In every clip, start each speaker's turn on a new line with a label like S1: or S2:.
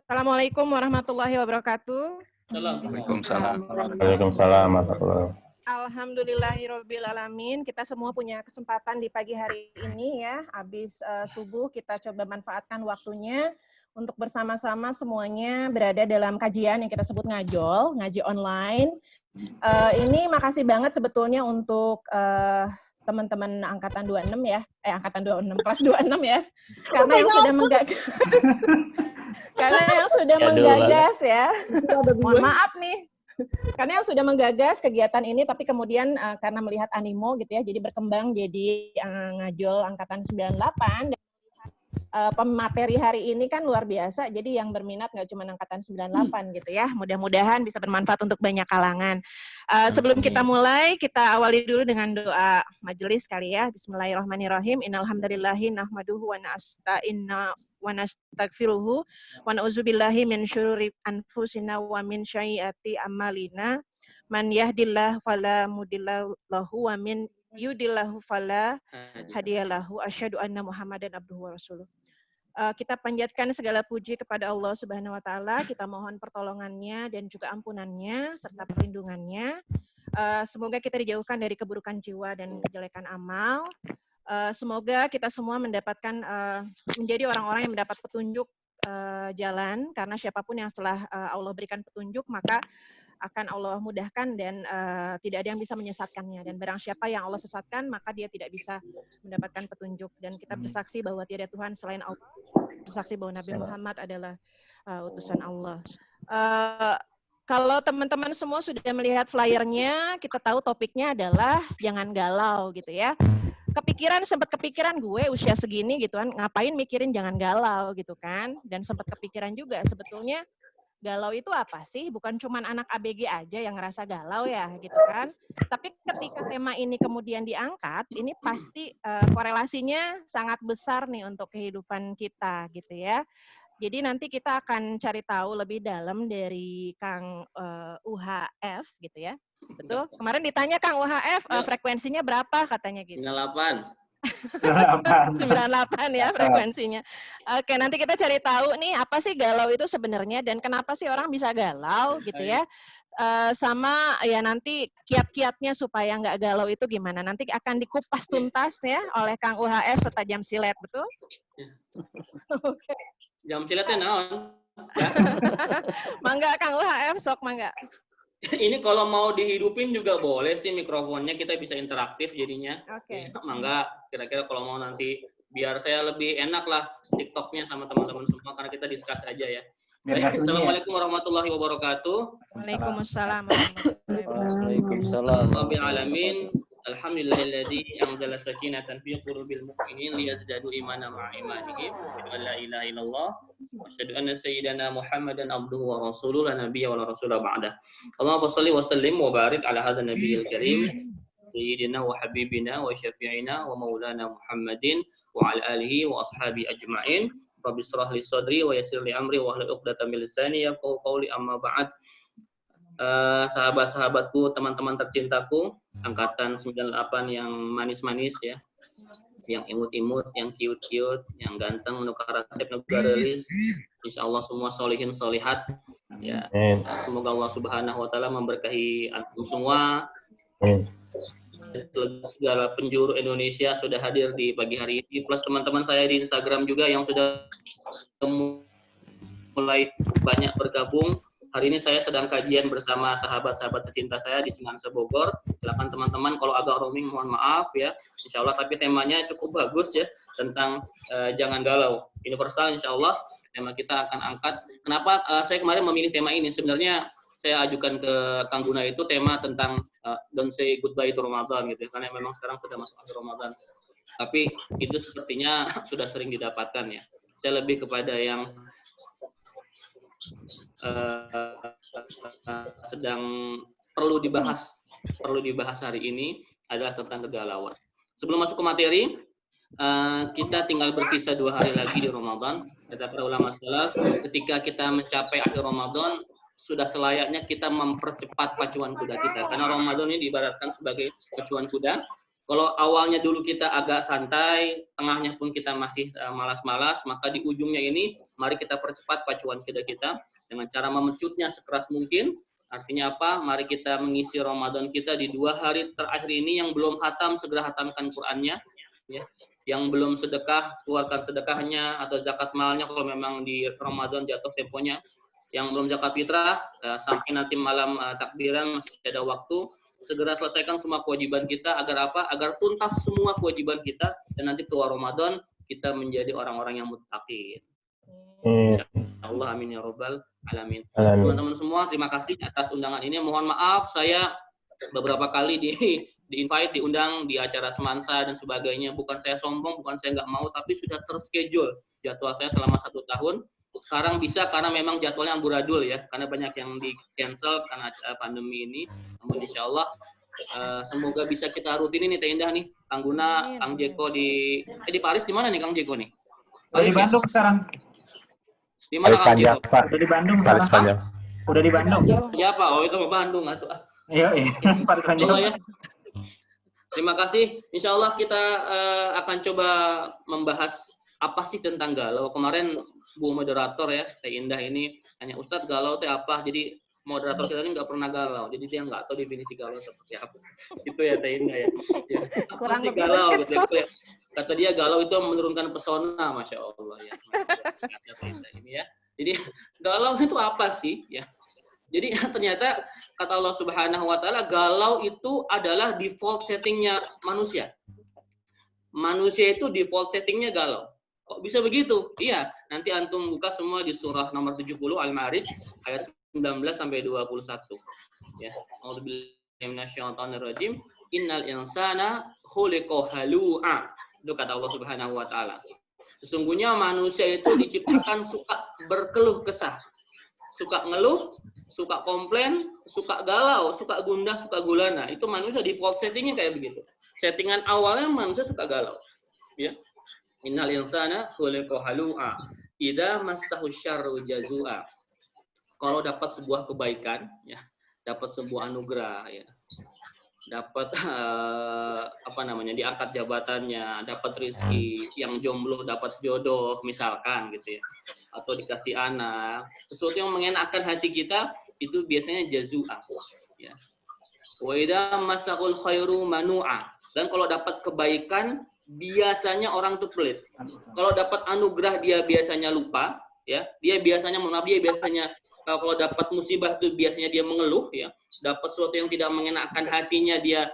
S1: Assalamualaikum warahmatullahi wabarakatuh.
S2: Waalaikumsalam.
S3: Waalaikumsalam warahmatullahi wabarakatuh.
S1: Alhamdulillahirobbilalamin. Kita semua punya kesempatan di pagi hari ini ya. Habis subuh kita coba manfaatkan waktunya untuk bersama-sama semuanya berada dalam kajian yang kita sebut ngajol, ngaji online. Ini makasih banget sebetulnya untuk teman-teman angkatan 26 ya. Angkatan 26, kelas 26 ya. Karena yang sudah menggagas. Karena yang sudah menggagas ya. Mohon maaf nih. Karena yang sudah menggagas kegiatan ini, tapi kemudian karena melihat animo gitu ya, jadi berkembang jadi ngajol angkatan 98. Dan, pemateri hari ini kan luar biasa, jadi yang berminat nggak cuma angkatan 98 gitu ya. Mudah-mudahan bisa bermanfaat untuk banyak kalangan. Sebelum kita mulai, kita awali dulu dengan doa majelis kali ya. Bismillahirrahmanirrahim. Innalhamdulillahi nahmaduhu wa nasta'inna wa nastaghfiruhu wa na'udzubillahi min syururi anfusina wa min sayyiati a'malina. Man yahdillahu fala mudilla lahu wa min yudillahu fala hadiyalahu. Asyhadu anna Muhammadan abduhu wa rasuluh. Kita panjatkan segala puji kepada Allah Subhanahu wa taala, kita mohon pertolongannya dan juga ampunannya serta perlindungannya. Semoga kita dijauhkan dari keburukan jiwa dan kejelekan amal. Semoga kita semua mendapatkan menjadi orang-orang yang mendapat petunjuk jalan, karena siapapun yang setelah Allah berikan petunjuk maka akan Allah mudahkan dan tidak ada yang bisa menyesatkannya. Dan barang siapa yang Allah sesatkan maka dia tidak bisa mendapatkan petunjuk. Dan kita bersaksi bahwa tiada Tuhan selain Allah, bersaksi bahwa Nabi Muhammad adalah utusan Allah. Kalau teman-teman semua sudah melihat flyernya, kita tahu topiknya adalah jangan galau gitu ya. Sempat kepikiran gue usia segini gitu kan, ngapain mikirin jangan galau gitu kan. Dan sempat kepikiran juga sebetulnya galau itu apa sih? Bukan cuma anak ABG aja yang ngerasa galau ya gitu kan. Tapi ketika tema ini kemudian diangkat, ini pasti korelasinya sangat besar nih untuk kehidupan kita gitu ya. Jadi nanti kita akan cari tahu lebih dalam dari Kang UHF gitu ya. Betul? Kemarin ditanya Kang UHF frekuensinya berapa katanya gitu. 98 ya frekuensinya. Oke, nanti kita cari tahu nih apa sih galau itu sebenarnya dan kenapa sih orang bisa galau gitu ya. Sama ya nanti kiat-kiatnya supaya nggak galau itu gimana. Nanti akan dikupas tuntas ya oleh Kang UHF serta Jam Silet, betul? Oke.
S4: Jam silatnya naon?
S1: Mangga Kang UHF, sok mangga.
S4: Ini kalau mau dihidupin juga boleh sih mikrofonnya, kita bisa interaktif jadinya.
S1: Oke.
S4: Mangga, kira-kira kalau mau nanti biar saya lebih enak lah TikToknya sama teman-teman semua karena kita discuss aja ya. Assalamualaikum warahmatullahi wabarakatuh.
S1: Waalaikumsalam.
S2: Waalaikumsalam.
S4: Rabbil alamin. Alhamdulillahilladzi anzala sakinatan fi qulubil mu'minin liyazdadu imanan ma'a imanihim. La ilaha illallah. Wa asyhadu anna sayyidana Muhammadan abduhu wa rasuluhu la nabiyya wa la rasula ba'da. Allahumma shalli wa sallim wa barik ala hadzal nabiyil karim sayyidina wa habibina wa syafi'ina wa maulana Muhammadin wa ala alihi wa ashabi ajma'in. Rabbi shrah li sadri wa yassir li amri wa hlul 'uqdatam min lisani yafqahu qawli amma ba'd. Sahabat-sahabatku, teman-teman tercintaku, angkatan 98 yang manis-manis ya, yang imut-imut, yang cute-cute, yang ganteng, menukar resep, menukar rilis, insya Allah semua solihin solihat ya. Semoga Allah Subhanahu Wa Taala memberkahi antum semua. Segala penjuru Indonesia sudah hadir di pagi hari ini, plus teman-teman saya di Instagram juga yang sudah mulai banyak bergabung. Hari ini saya sedang kajian bersama sahabat-sahabat tercinta saya di Semansa Bogor. Silakan teman-teman kalau agak roaming mohon maaf ya. Insya Allah, tapi temanya cukup bagus ya, tentang jangan galau. Universal insya Allah tema kita akan angkat. Kenapa saya kemarin memilih tema ini? Sebenarnya saya ajukan ke Kang Guna itu tema tentang don't say goodbye to Ramadan gitu. Karena memang sekarang sudah masuk akhir Ramadan. Tapi itu sepertinya sudah sering didapatkan ya. Saya lebih kepada yang sedang perlu dibahas hari ini adalah tentang kegalauan. Sebelum masuk ke materi, kita tinggal bersisa 2 hari lagi di Ramadan. Kata para ulama salaf, ketika kita mencapai akhir Ramadan, sudah selayaknya kita mempercepat pacuan kuda kita. Karena Ramadan ini diibaratkan sebagai pacuan kuda. Kalau awalnya dulu kita agak santai, tengahnya pun kita masih malas-malas, maka di ujungnya ini mari kita percepat pacuan kita dengan cara memecutnya sekeras mungkin. Artinya apa? Mari kita mengisi Ramadan kita di 2 hari terakhir ini. Yang belum hatam segera hatamkan Qur'annya, ya. Yang belum sedekah keluarkan sedekahnya atau zakat malnya kalau memang di Ramadan jatuh temponya. Yang belum zakat fitrah sampai nanti malam takbiran masih ada waktu. Segera selesaikan semua kewajiban kita agar apa? Agar tuntas semua kewajiban kita dan nanti keluar Ramadan kita menjadi orang-orang yang muttaqin. Allah amin ya rabbal alamin. Teman-teman semua terima kasih atas undangan ini. Mohon maaf saya beberapa kali di-invite, diundang di acara semansa dan sebagainya. Bukan saya sombong, bukan saya nggak mau, tapi sudah terschedule jadwal saya selama 1 tahun. Sekarang bisa karena memang jadwalnya amburadul ya, karena banyak yang di-cancel karena pandemi ini. Namun insya Allah semoga bisa kita rutin ini Teh Indah nih. Kang Guna, Kang Jeko di Paris di mana nih Kang Jeko nih?
S5: Udah di Bandung sekarang.
S4: Di mana Kang Jeko?
S5: Udah di Bandung sekarang. Udah di Bandung.
S4: Siapa? Oh itu mau Bandung atuh.
S5: Iya, Paris Bandung.
S4: Ya. Terima kasih. Insya Allah kita akan coba membahas apa sih tentang galau. Kemarin Bu moderator ya, Teh Indah ini hanya Ustadz galau teh apa? Jadi moderator kita ini nggak pernah galau, jadi dia nggak tahu definisi galau seperti apa. Itu ya Teh Indah ya. Apa sih galau gitu ya? Kata dia galau itu menurunkan pesona, masya Allah ya. Kata Teh Indah ini ya. Jadi galau itu apa sih ya? Jadi ternyata kata Allah Subhanahu Wa Taala galau itu adalah default settingnya manusia. Manusia itu default settingnya galau. Kok bisa begitu? Iya, nanti antum buka semua di surah nomor 70 Al-Ma'arij ayat 19 sampai 21. Ya. A'udzubillahi minasyaitonirrajim. Innal insana khuliqa halu'a. Itu kata Allah Subhanahu wa taala. Sesungguhnya manusia itu diciptakan suka berkeluh kesah. Suka ngeluh, suka komplain, suka galau, suka gundah, suka gulana. Itu manusia default settingnya kayak begitu. Settingan awalnya manusia suka galau. Ya. Innal insana khuliqa halu'a idza massahu syarru jazua. Kalau dapat sebuah kebaikan ya, dapat sebuah anugerah ya. Dapat diangkat jabatannya, dapat rezeki, yang jomblo dapat jodoh misalkan gitu ya. Atau dikasih anak, sesuatu yang mengenakkan hati kita itu biasanya jazua ya. Wa idza massahul khairu manu'a. Dan kalau dapat kebaikan biasanya orang tuh pelit. Kalau dapat anugerah dia biasanya lupa, ya. Dia biasanya kalau dapat musibah tuh biasanya dia mengeluh, ya. Dapat sesuatu yang tidak mengenakan hatinya dia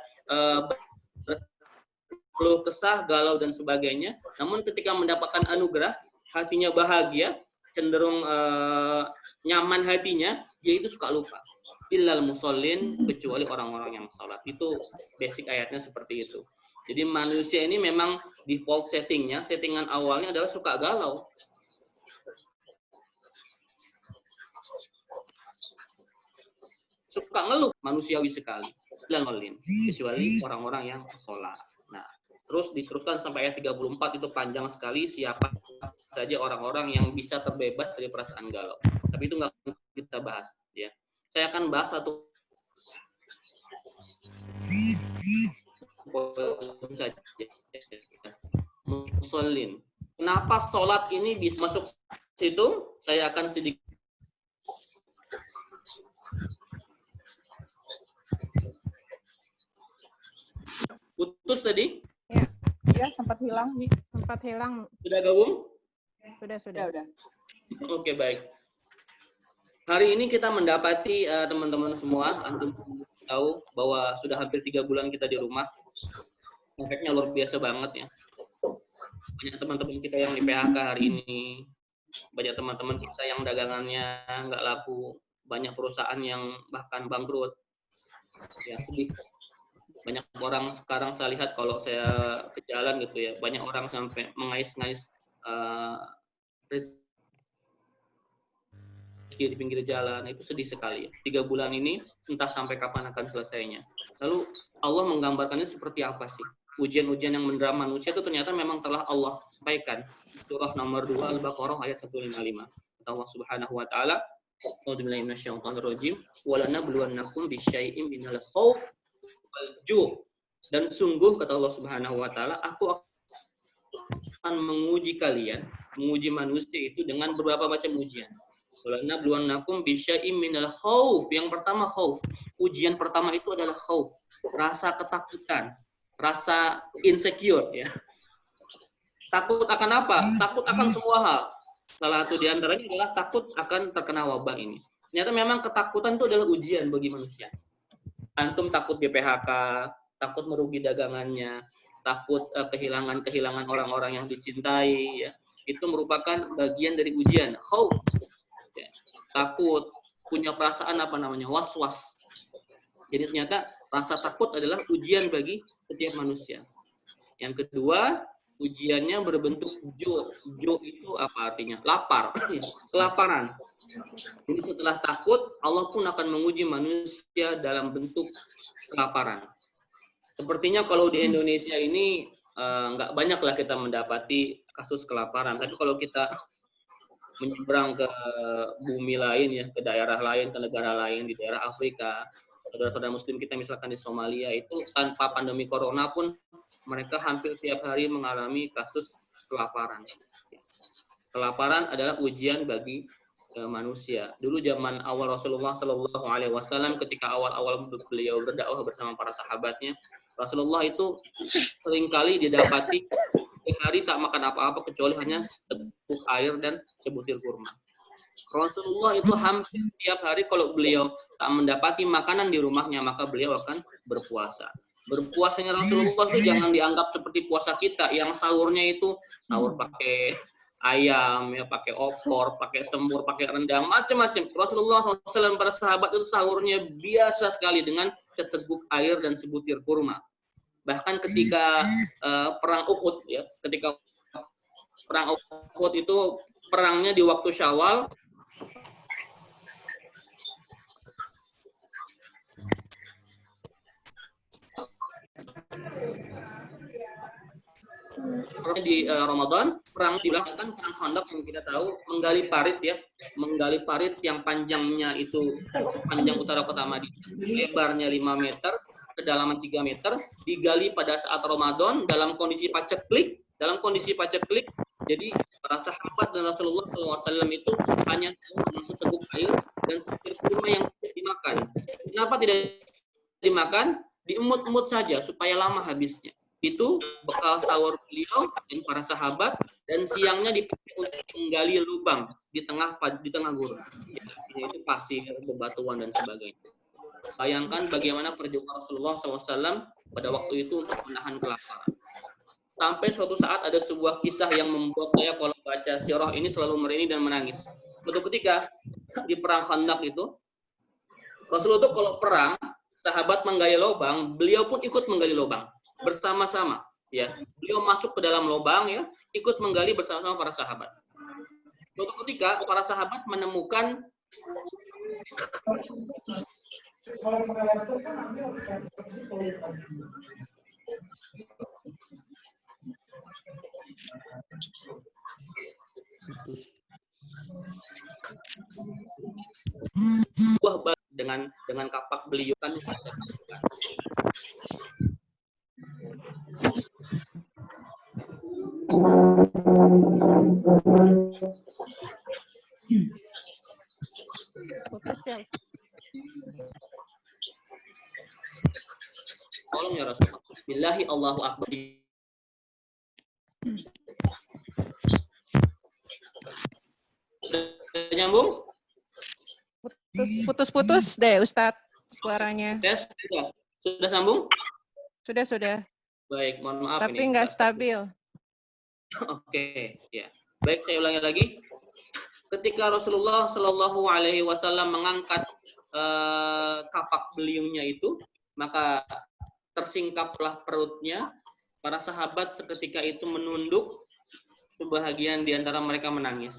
S4: keluh kesah, galau dan sebagainya. Namun ketika mendapatkan anugerah, hatinya bahagia, cenderung nyaman hatinya, dia itu suka lupa. Illal musallin, kecuali orang-orang yang sholat. Itu basic ayatnya seperti itu. Jadi manusia ini memang default settingnya, settingan awalnya adalah suka galau. Suka ngeluh, manusiawi sekali. Kecuali orang-orang yang sholat. Nah, terus diteruskan sampai ayat 34, itu panjang sekali, siapa saja orang-orang yang bisa terbebas dari perasaan galau. Tapi itu nggak kita bahas. Ya. Saya akan bahas satu saja. Musallin. Kenapa sholat ini bisa masuk situ? Saya akan sedikit. Putus tadi?
S6: Ya, sempat hilang nih.
S1: Sempat hilang.
S4: Sudah gabung?
S1: Sudah.
S4: Oke, baik. Hari ini kita mendapati teman-teman semua, antum tahu bahwa sudah hampir 3 bulan kita di rumah. Efeknya luar biasa banget ya. Banyak teman-teman kita yang di PHK hari ini. Banyak teman-teman kita yang dagangannya nggak laku. Banyak perusahaan yang bahkan bangkrut. Ya, sedih. Banyak orang sekarang saya lihat kalau saya ke jalan gitu ya, banyak orang sampai mengais-ngais di pinggir jalan. Itu sedih sekali ya. 3 bulan ini entah sampai kapan akan selesainya. Lalu Allah menggambarkannya seperti apa sih? Ujian-ujian yang mendera manusia itu ternyata memang telah Allah sampaikan. Surah nomor 2 Al-Baqarah ayat 155. Kata Allah Subhanahu wa taala, "A'udzubillahi minasyaitonir rajim, wa lanabluwannakum bisyai'im minal khawf wal ju'." Dan sungguh kata Allah Subhanahu wa taala, aku akan menguji kalian, menguji manusia itu dengan beberapa macam ujian. Walanabluwannakum bisyai'im minal khauf. Yang pertama khauf. Ujian pertama itu adalah khauf, rasa ketakutan, rasa insecure ya. Takut akan apa? Takut akan semua hal. Salah satu di antaranya adalah takut akan terkena wabah ini. Ternyata memang ketakutan itu adalah ujian bagi manusia. Antum takut di PHK, takut merugi dagangannya, takut kehilangan orang-orang yang dicintai, ya. Itu merupakan bagian dari ujian. Khauf, ya. Takut, punya perasaan was-was. Jadi ternyata rasa takut adalah ujian bagi setiap manusia. Yang kedua, ujiannya berbentuk jo. Jo itu apa artinya? Lapar, kelaparan. Jadi setelah takut, Allah pun akan menguji manusia dalam bentuk kelaparan. Sepertinya kalau di Indonesia ini nggak banyak lah kita mendapati kasus kelaparan. Tapi kalau kita menyeberang ke bumi lain ya, ke daerah lain, ke negara lain di daerah Afrika, saudara-saudara Muslim kita misalkan di Somalia itu tanpa pandemi corona pun mereka hampir tiap hari mengalami kasus kelaparan. Kelaparan adalah ujian bagi manusia. Dulu zaman awal Rasulullah Shallallahu Alaihi Wasallam, ketika awal-awal beliau berdakwah bersama para sahabatnya, Rasulullah itu seringkali didapati sehari tak makan apa-apa kecuali hanya seteguk air dan sebutir kurma. Rasulullah itu hampir tiap hari kalau beliau tak mendapati makanan di rumahnya, maka beliau akan berpuasa. Berpuasanya Rasulullah itu jangan dianggap seperti puasa kita yang sahurnya itu sahur pakai ayam, ya, pakai opor, pakai semur, pakai rendang, macam-macam. Rasulullah SAW para sahabat itu sahurnya biasa sekali dengan seteguk air dan sebutir kurma. Bahkan ketika perang Uhud, ya, ketika perang Uhud itu perangnya di waktu Syawal. Di Ramadan, perang dilakukan perang Khandaq yang kita tahu, menggali parit ya, menggali parit yang panjangnya itu panjang utara kota Madinah, lebarnya 5 meter, kedalaman 3 meter, digali pada saat Ramadan dalam kondisi paceklik, jadi para sahabat dan Rasulullah SAW itu hanya seteguk air dan seteguk kurma yang tidak dimakan. Kenapa tidak dimakan? Diemut-emut saja supaya lama habisnya. Itu bekal sahur beliau dan para sahabat, dan siangnya dipakai untuk menggali lubang di tengah gurun. Itu pasir, bebatuan dan sebagainya. Bayangkan bagaimana perjuangan Rasulullah SAW pada waktu itu untuk menahan kelaparan. Sampai suatu saat ada sebuah kisah yang membuat saya kalau baca sirah ini selalu merinding dan menangis. Suatu ketika di perang Khandaq itu, Rasulullah itu kalau perang, sahabat menggali lubang, beliau pun ikut menggali lubang bersama-sama. Ya, beliau masuk ke dalam lubang, ya, ikut menggali bersama-sama para sahabat. Suatu ketika para sahabat menemukan buah batu dengan kapak beliukan. Tolong ya Rasulullah. Billahi Allahu Akbar. Sudah nyambung?
S1: Putus-putus deh Ustadz suaranya.
S4: Tes, sudah sambung?
S1: Sudah.
S4: Baik, mohon maaf.
S1: Tapi nggak stabil.
S4: Oke, ya. Baik, saya ulangi lagi. Ketika Rasulullah Shallallahu Alaihi Wasallam mengangkat kapak beliungnya itu, maka tersingkaplah perutnya. Para sahabat seketika itu menunduk, sebahagian di antara mereka menangis.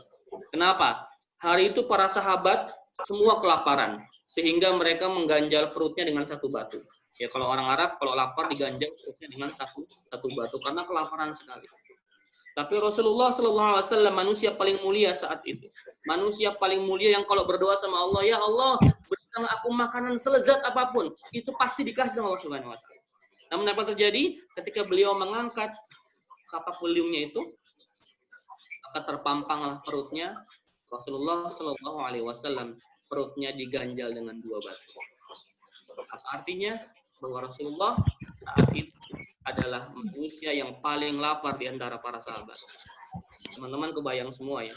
S4: Kenapa? Hari itu para sahabat semua kelaparan, sehingga mereka mengganjal perutnya dengan satu batu. Ya, kalau orang Arab, kalau lapar diganjal perutnya dengan satu batu, karena kelaparan sekali. Tapi Rasulullah SAW manusia paling mulia saat itu. Manusia paling mulia yang kalau berdoa sama Allah, ya Allah, berikan aku makanan selezat apapun, itu pasti dikasih sama Allah Subhanahu wa Ta'ala. Namun apa terjadi ketika beliau mengangkat kapak beliungnya itu, maka terpampanglah perutnya Rasulullah Shallallahu Alaihi Wasallam, perutnya diganjal dengan 2 batu. Apa artinya? Bahwa Rasulullah saat itu adalah manusia yang paling lapar di antara para sahabat. Teman-teman kebayang semua ya,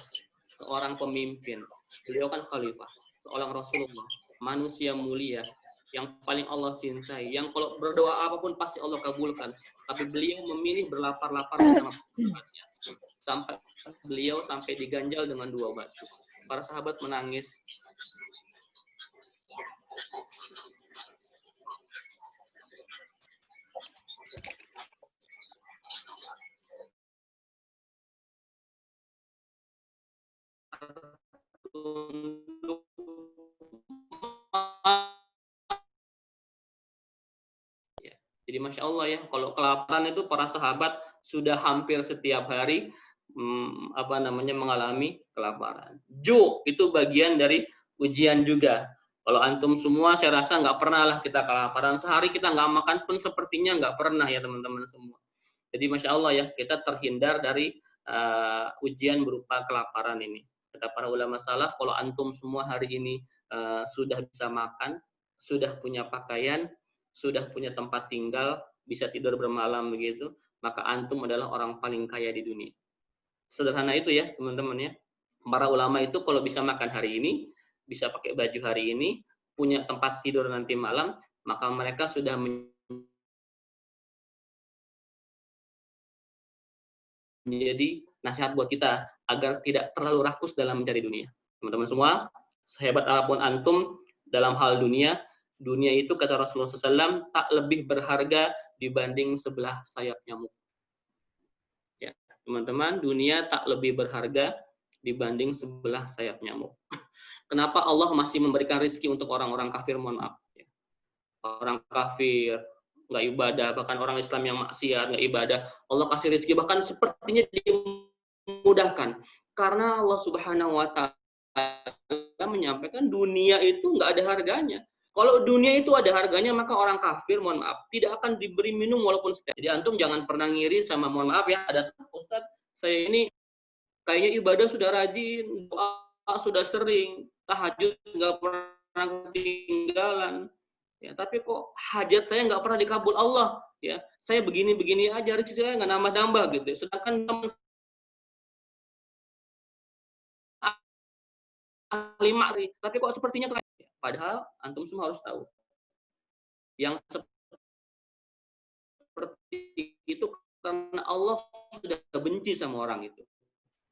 S4: seorang pemimpin, beliau kan khalifah, seorang Rasulullah, manusia mulia, yang paling Allah cintai, yang kalau berdoa apapun pasti Allah kabulkan. Tapi beliau memilih berlapar-lapar bersama sahabatnya. Sampai beliau diganjal dengan 2 batu. Para sahabat menangis. Jadi Masya Allah ya, kalau kelaparan itu para sahabat sudah hampir setiap hari mengalami kelaparan. Itu bagian dari ujian juga. Kalau antum semua saya rasa nggak pernah lah kita kelaparan. Sehari kita nggak makan pun sepertinya nggak pernah ya teman-teman semua. Jadi Masya Allah ya, kita terhindar dari ujian berupa kelaparan ini. Kata para ulama salaf, kalau antum semua hari ini sudah bisa makan, sudah punya pakaian, sudah punya tempat tinggal, bisa tidur bermalam begitu, maka antum adalah orang paling kaya di dunia. Sederhana itu ya teman-teman ya. Para ulama itu kalau bisa makan hari ini, bisa pakai baju hari ini, punya tempat tidur nanti malam, maka mereka sudah menjadi nasihat buat kita agar tidak terlalu rakus dalam mencari dunia. Teman-teman semua, sehebat apapun antum dalam hal dunia itu kata Rasulullah SAW tak lebih berharga dibanding sebelah sayap nyamuk. Ya, teman-teman, dunia tak lebih berharga dibanding sebelah sayap nyamuk. Kenapa Allah masih memberikan rezeki untuk orang-orang kafir? Mohon maaf. Ya. Orang kafir nggak ibadah, bahkan orang Islam yang maksiat nggak ibadah, Allah kasih rezeki bahkan sepertinya dimudahkan karena Allah Subhanahu Wa Taala menyampaikan dunia itu nggak ada harganya. Kalau dunia itu ada harganya, maka orang kafir, mohon maaf, tidak akan diberi minum walaupun setetes. Jadi antum jangan pernah ngiri sama, mohon maaf ya, ada Ustadz, saya ini kayaknya ibadah sudah rajin, doa sudah sering, tahajud nggak pernah ketinggalan. Ya, tapi kok hajat saya nggak pernah dikabul Allah, ya. Saya begini-begini aja, rezeki saya nggak nambah-nambah gitu. Sedangkan teman ahli maksiat, tapi kok sepertinya kayak, padahal antum semua harus tahu, yang seperti itu karena Allah sudah benci sama orang itu.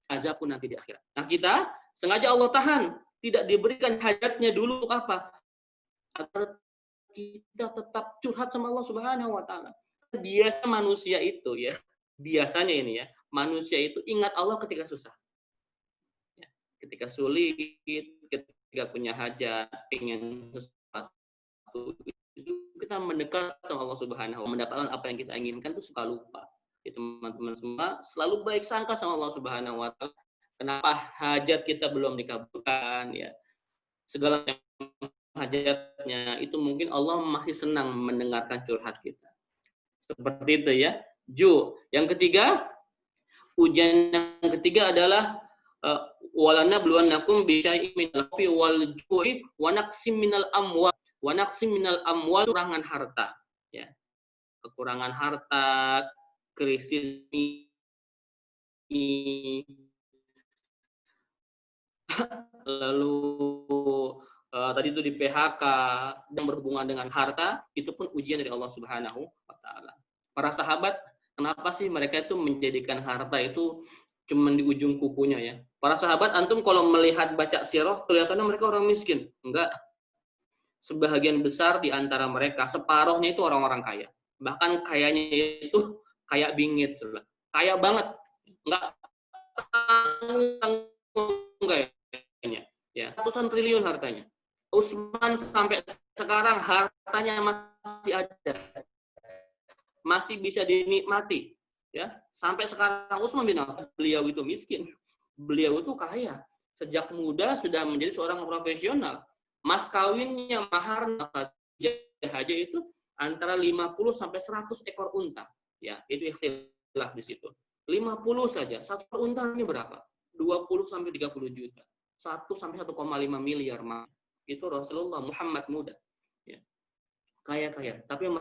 S4: Azab pun nanti di akhirat. Nah kita sengaja Allah tahan, tidak diberikan hajatnya dulu apa? Agar kita tetap curhat sama Allah Subhanahu Wa Taala. Biasa manusia itu ya, biasanya ini ya, manusia itu ingat Allah ketika susah, ya, ketika sulit, ketika punya hajat, ingin sesuatu, itu kita mendekat sama Allah Subhanahu Wa Taala, mendapatkan apa yang kita inginkan itu suka lupa. Ya, teman-teman semua selalu baik sangka sama Allah Subhanahu Wa Taala. Kenapa hajat kita belum dikabulkan? Ya, segala hajatnya itu mungkin Allah masih senang mendengarkan curhat kita. Seperti itu ya. Yang ketiga, ujian yang ketiga adalah walanabluwannakum bisyai'in minal khawfi wal ju'i wa naqsim minal amwal kekurangan harta ya. Kekurangan harta, krisis lalu tadi itu di PHK dan berhubungan dengan harta, itu pun ujian dari Allah Subhanahu Wa Taala. Para sahabat, kenapa sih mereka itu menjadikan harta itu cuma di ujung kukunya ya? Para sahabat, antum kalau melihat baca sirah, kelihatannya mereka orang miskin. Enggak. Sebagian besar di antara mereka, separuhnya itu orang-orang kaya. Bahkan kayanya itu kayak bingit, kaya banget. Enggak ya, ratusan triliun hartanya. Utsman sampai sekarang hartanya masih ada, masih bisa dinikmati, ya. Sampai sekarang Utsman bin Affan, beliau itu miskin, beliau itu kaya. Sejak muda sudah menjadi seorang profesional. Mas kawinnya, mahar, haja itu antara 50 sampai 100 ekor unta. Ya, itu ikhtilaf di situ. 50 saja, satu unta ini berapa? 20 sampai 30 juta. 1 sampai 1,5 miliar. Itu Rasulullah Muhammad muda. Ya. Kaya-kaya, tapi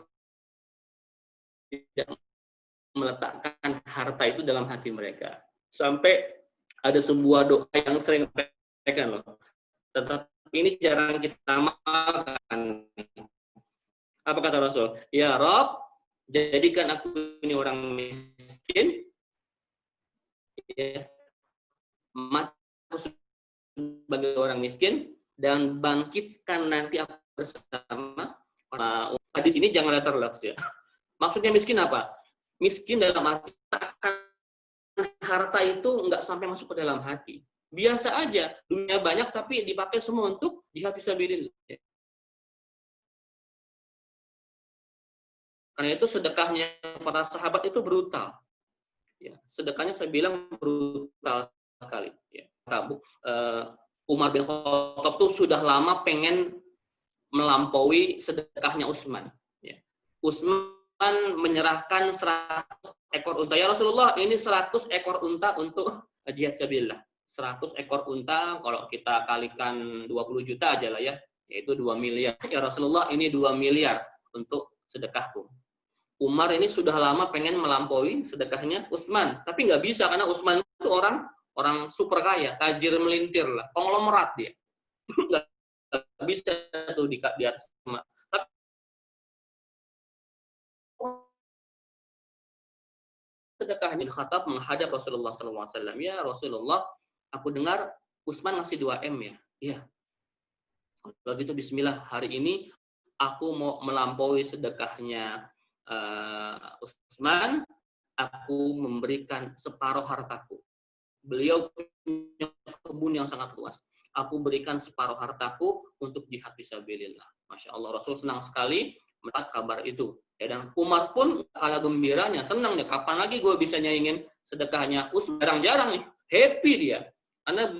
S4: tidak meletakkan harta itu dalam hati mereka. Sampai ada sebuah doa yang sering disampaikan loh. Tetapi ini jarang kita amalkan. Apa kata Rasul? Ya Rob, jadikan aku ini orang miskin. Ya. Mati sebagai orang miskin dan bangkitkan nanti aku bersama. Hadis ini jangan letterless ya. Maksudnya miskin apa? Miskin dalam arti harta itu nggak sampai masuk ke dalam hati. Biasa aja, dunia banyak tapi dipakai semua untuk jihad fisabilillah. Karena itu sedekahnya para sahabat itu brutal. Ya, sedekahnya saya bilang brutal sekali. Ya. Umar bin Khattab tuh sudah lama pengen melampaui sedekahnya Utsman. Ya. Utsman menyerahkan 100 ekor unta. Ya Rasulullah, ini 100 ekor unta untuk jihad fisabilillah. 100 ekor unta, kalau kita kalikan 20 juta aja lah ya, yaitu 2 miliar. Ya Rasulullah, ini 2 miliar untuk sedekahku. Umar ini sudah lama pengen melampaui sedekahnya Utsman, tapi nggak bisa karena Utsman itu orang super kaya, tajir melintir lah, konglomerat dia. Nggak bisa tuh di atas. Tapi sedekahnya Khattab menghadap Rasulullah SAW. Ya Rasulullah, aku dengar Utsman ngasih 2M ya. Iya. Kalau gitu Bismillah, hari ini aku mau melampaui sedekahnya Utsman, aku memberikan separuh hartaku. Beliau punya kebun yang sangat luas. Aku berikan separuh hartaku untuk jihad fisabilillah. Masya Allah, Rasul senang sekali mendapat kabar itu. Ya, dan Umar pun kalah gembiranya, senang nih. Kapan lagi gue bisa nyaingin sedekahnya Utsman? Jarang-jarang nih, happy dia. Karena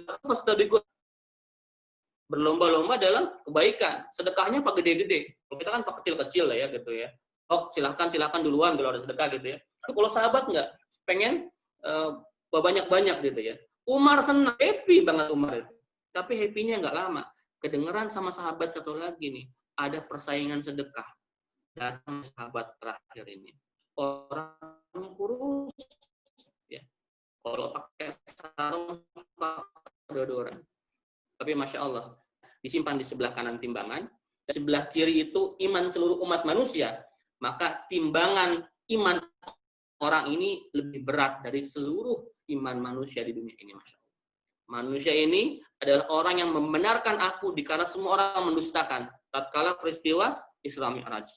S4: berlomba-lomba dalam kebaikan. Sedekahnya pak gede-gede. Kalau kita kan pak kecil-kecil lah ya gitu ya. Oh silahkan duluan kalau ada sedekah gitu ya. Kalau sahabat nggak pengen banyak-banyak gitu ya. Umar senang, happy banget Umar itu. Tapi happy-nya nggak lama. Kedengeran sama sahabat satu lagi nih, ada persaingan sedekah. Datang sahabat terakhir ini. Orangnya kurus. Ya. Kalau pakai sarung, dua-dua. Tapi Masya Allah, disimpan di sebelah kanan timbangan. Di sebelah kiri itu iman seluruh umat manusia. Maka timbangan iman orang ini lebih berat dari seluruh iman manusia di dunia ini, Masya Allah. Manusia ini adalah orang yang membenarkan aku dikala semua orang mendustakan tatkala peristiwa Isra Mi'raj.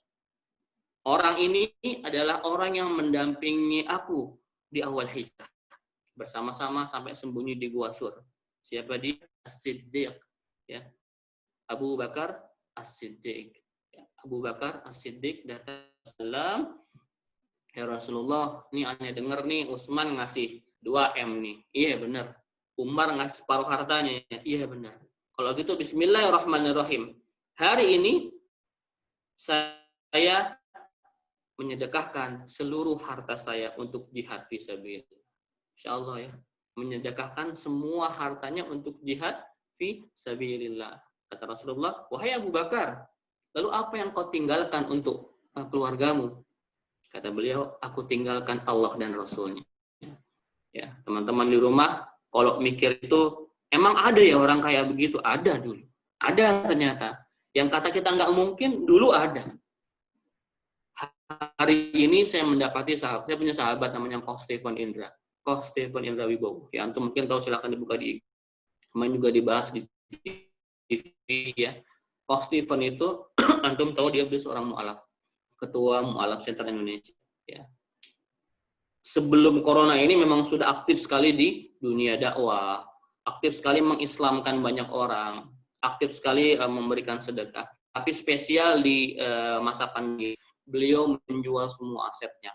S4: Orang ini adalah orang yang mendampingi aku di awal hijrah. Bersama-sama sampai sembunyi di Gua Sur. Siapa dia? As-Siddiq. Ya. Abu Bakar As-Siddiq. Ya. Abu Bakar As-Siddiq datang salam. Ya Rasulullah, ini aneh dengar nih Utsman ngasih 2M nih. Iya benar. Umar ngasih separuh hartanya. Iya benar. Kalau gitu Bismillahirrahmanirrahim. Hari ini saya menyedekahkan seluruh harta saya untuk jihad fisabilillah. Insyaallah ya. Menyedekahkan semua hartanya untuk jihad fisabilillah. Kata Rasulullah, wahai Abu Bakar, lalu apa yang kau tinggalkan untuk keluargamu? Kata beliau, aku tinggalkan Allah dan Rasulnya. Ya, teman-teman di rumah, kalau mikir itu, emang ada ya orang kayak begitu? Ada dulu. Ada ternyata. Yang kata kita nggak mungkin, dulu ada. Hari ini saya mendapati sahabat, saya punya sahabat namanya Koh Stephen Indra. Koh Stephen Indra Wibowo. Ya, antum mungkin tahu, silahkan dibuka di kemarin juga dibahas di TV ya. Koh Stephen itu, antum tahu dia seorang mu'alaf. Ketua Mu'alaf Center Indonesia. Ya. Sebelum corona ini memang sudah aktif sekali di dunia dakwah, aktif sekali mengislamkan banyak orang, aktif sekali memberikan sedekah. Tapi spesial di masa pandemi, beliau menjual semua asetnya.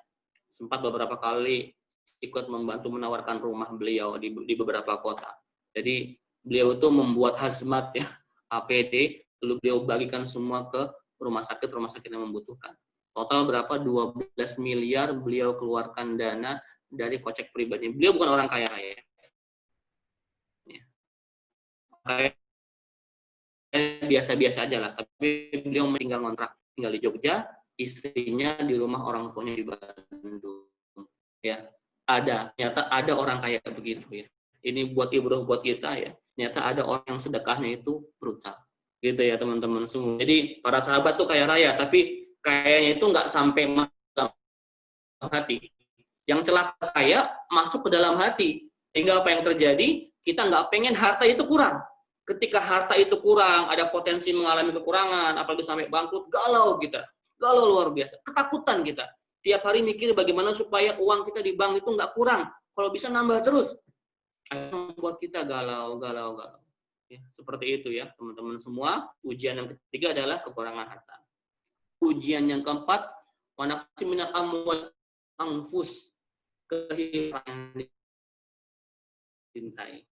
S4: Sempat beberapa kali ikut membantu menawarkan rumah beliau di beberapa kota. Jadi beliau itu membuat hazmat ya, APD, lalu beliau bagikan semua ke rumah sakit yang membutuhkan. Total berapa? 12 miliar beliau keluarkan dana dari kocek pribadi. Beliau bukan orang kaya raya. Ya. Kayak biasa-biasa aja lah. Tapi beliau tinggal ngontrak, tinggal di Jogja, istrinya di rumah orang tuanya di Bandung. Ya, ternyata ada orang kaya begitu ya. Ini buat ibrah buat kita ya. Ternyata ada orang yang sedekahnya itu brutal. Gitu ya teman-teman semua. Jadi para sahabat tuh kaya raya, tapi kayaknya itu nggak sampai masuk dalam hati. Yang celaka kaya masuk ke dalam hati. Sehingga apa yang terjadi? Kita nggak pengen harta itu kurang. Ketika harta itu kurang, ada potensi mengalami kekurangan, apalagi sampai bangkrut, galau kita. Galau luar biasa. Ketakutan kita. Tiap hari mikir bagaimana supaya uang kita di bank itu nggak kurang. Kalau bisa nambah terus. Akhirnya membuat kita galau. Ya, seperti itu ya teman-teman semua. Ujian yang ketiga adalah kekurangan harta. Ujian yang keempat, wanaksi minal amwal anfus, kehilangan dicintai.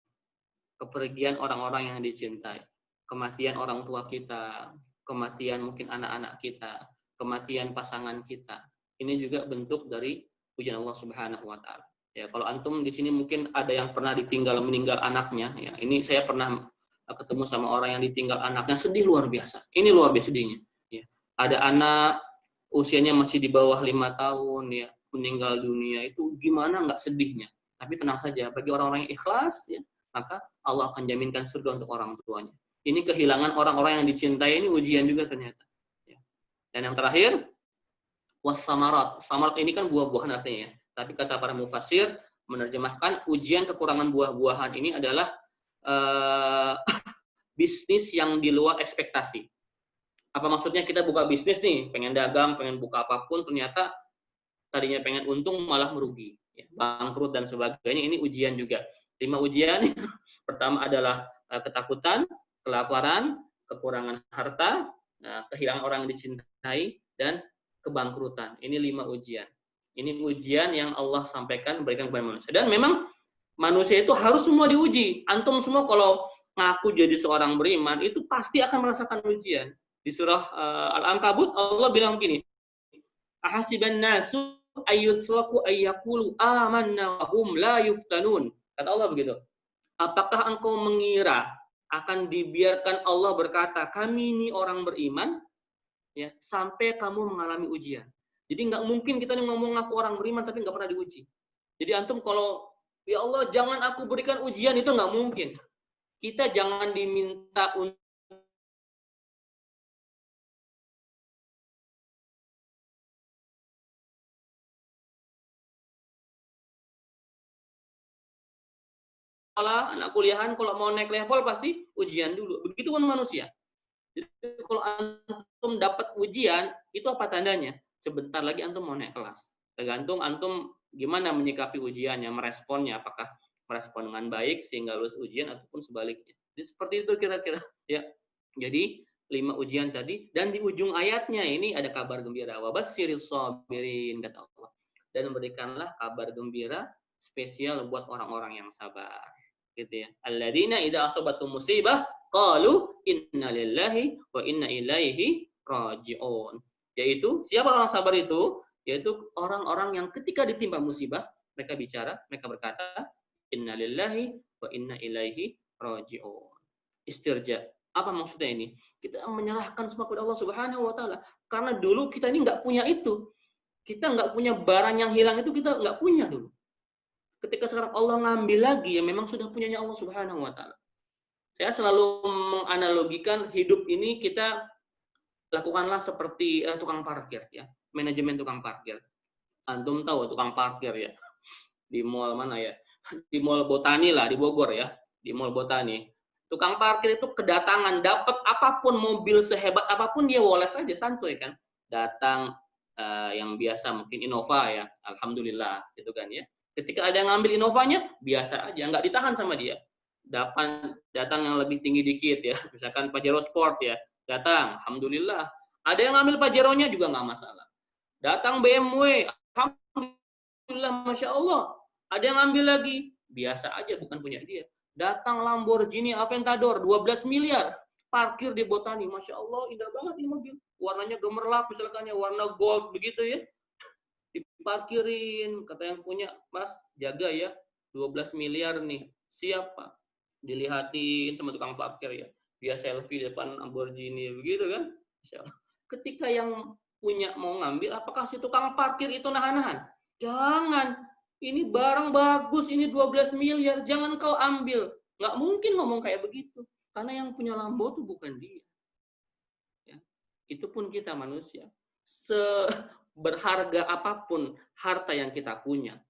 S4: Kepergian orang-orang yang dicintai, kematian orang tua kita, kematian mungkin anak-anak kita, kematian pasangan kita. Ini juga bentuk dari ujian Allah Subhanahu wa taala. Ya, kalau antum di sini mungkin ada yang pernah meninggal anaknya, ya. Ini saya pernah ketemu sama orang yang ditinggal anaknya, sedih luar biasa. Ini luar biasa sedihnya, ya. Ada anak usianya masih di bawah 5 tahun ya, meninggal dunia, itu gimana nggak sedihnya. Tapi tenang saja, bagi orang-orang yang ikhlas ya, maka Allah akan jaminkan surga untuk orang tuanya. Ini kehilangan orang-orang yang dicintai, ini ujian juga ternyata. Ya. Dan yang terakhir, wassamarat. Samarat ini kan buah-buahan artinya ya. Tapi kata para mufasir, menerjemahkan ujian kekurangan buah-buahan ini adalah bisnis yang di luar ekspektasi. Apa maksudnya? Kita buka bisnis nih, pengen dagang, pengen buka apapun, ternyata tadinya pengen untung malah merugi. Ya, bangkrut dan sebagainya, ini ujian juga. 5 ujian. Pertama adalah ketakutan, kelaparan, kekurangan harta, kehilangan orang yang dicintai, dan kebangkrutan. Ini 5 ujian. Ini ujian yang Allah sampaikan berikan kepada manusia. Dan memang manusia itu harus semua diuji. Antum semua kalau ngaku jadi seorang beriman, itu pasti akan merasakan ujian. Di surah Al-Ankabut, Allah bilang begini, ahasiban nasu ayyutraku ayyakulu amanna wa hum la yuftanun. Kata Allah begitu. Apakah engkau mengira akan dibiarkan Allah berkata, kami ini orang beriman, ya, sampai kamu mengalami ujian. Jadi nggak mungkin kita ngomong ngaku orang beriman tapi nggak pernah diuji. Jadi antum kalau, ya Allah jangan aku berikan ujian, itu nggak mungkin. Kita jangan diminta untuk anak kuliahan kalau mau naik level pasti ujian dulu. Begitu pun manusia. Jadi kalau antum dapat ujian, itu apa tandanya? Sebentar lagi antum mau naik kelas. Tergantung antum gimana menyikapi ujiannya, meresponnya, apakah merespon dengan baik sehingga lulus ujian ataupun sebaliknya. Jadi seperti itu kira-kira. Ya. Jadi 5 ujian tadi, dan di ujung ayatnya ini ada kabar gembira. Wabasyiril shabirin, kata Allah. Dan berikanlah kabar gembira spesial buat orang-orang yang sabar. Gitu ya. Alladzina idza asabatum musibah qalu inna lillahi wa inna ilaihi raji'un. Yaitu siapa orang sabar itu? Yaitu orang-orang yang ketika ditimpa musibah, mereka bicara, mereka berkata inna lillahi wa inna ilaihi raji'un. Istirja. Apa maksudnya ini? Kita menyerahkan semua kepada Allah Subhanahu wa taala. Karena dulu kita ini nggak punya itu. Kita nggak punya barang yang hilang itu, kita nggak punya dulu. Ketika sekarang Allah ngambil lagi, ya memang sudah punyanya Allah Subhanahu wa taala. Saya selalu menganalogikan hidup ini kita lakukanlah seperti tukang parkir ya, manajemen tukang parkir. Antum tahu tukang parkir ya, di mall mana ya? Di Mall Botani lah, di Bogor ya, di Mall Botani. Tukang parkir itu kedatangan, dapat apapun, mobil sehebat apapun dia woles aja, santuy kan. Datang yang biasa mungkin Innova ya, alhamdulillah gitu kan ya. Ketika ada yang ngambil Innovanya, biasa aja, nggak ditahan sama dia. Datang yang lebih tinggi dikit ya, misalkan Pajero Sport ya, datang, alhamdulillah. Ada yang ngambil Pajero-nya juga nggak masalah. Datang BMW, alhamdulillah, masya Allah. Ada yang ngambil lagi, biasa aja, bukan punya dia. Datang Lamborghini Aventador 12 miliar, parkir di Botani, Masya Allah, indah banget ini mobil. Warnanya gemerlap, misalkan ya, warna gold begitu ya. Diparkirin, kata yang punya, Mas, jaga ya, 12 miliar nih. Siapa? Dilihatin sama tukang parkir ya. Dia selfie di depan Lamborghini, begitu kan? Masya Allah. Ketika yang punya mau ngambil, apakah si tukang parkir itu nahan-nahan? Jangan. Ini barang bagus, ini 12 miliar, jangan kau ambil. Nggak mungkin ngomong kayak begitu. Karena yang punya Lambo itu bukan dia. Ya. Itu pun kita manusia. Seberharga apapun harta yang kita punya.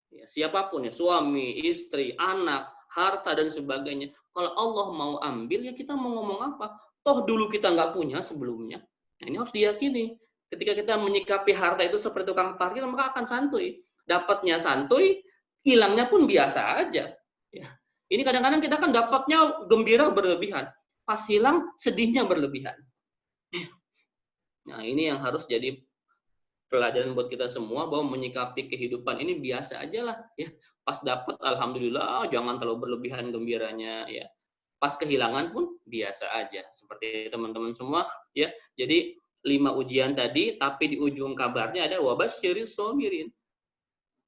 S4: Ya, siapapun ya, suami, istri, anak, harta, dan sebagainya. Kalau Allah mau ambil, ya kita mau ngomong apa? Toh dulu kita nggak punya sebelumnya. Nah, ini harus diyakini. Ketika kita menyikapi harta itu seperti tukang parkir, maka akan santuy. Dapatnya santuy, hilangnya pun biasa aja. Ya. Ini kadang-kadang kita kan dapatnya gembira berlebihan. Pas hilang, sedihnya berlebihan. Nah, ini yang harus jadi pelajaran buat kita semua, bahwa menyikapi kehidupan ini biasa aja lah. Ya. Pas dapat, alhamdulillah, jangan terlalu berlebihan gembiranya. Ya. Pas kehilangan pun biasa aja. Seperti teman-teman semua. Ya. Jadi, 5 ujian tadi, tapi di ujung kabarnya ada wabasyiris shabirin.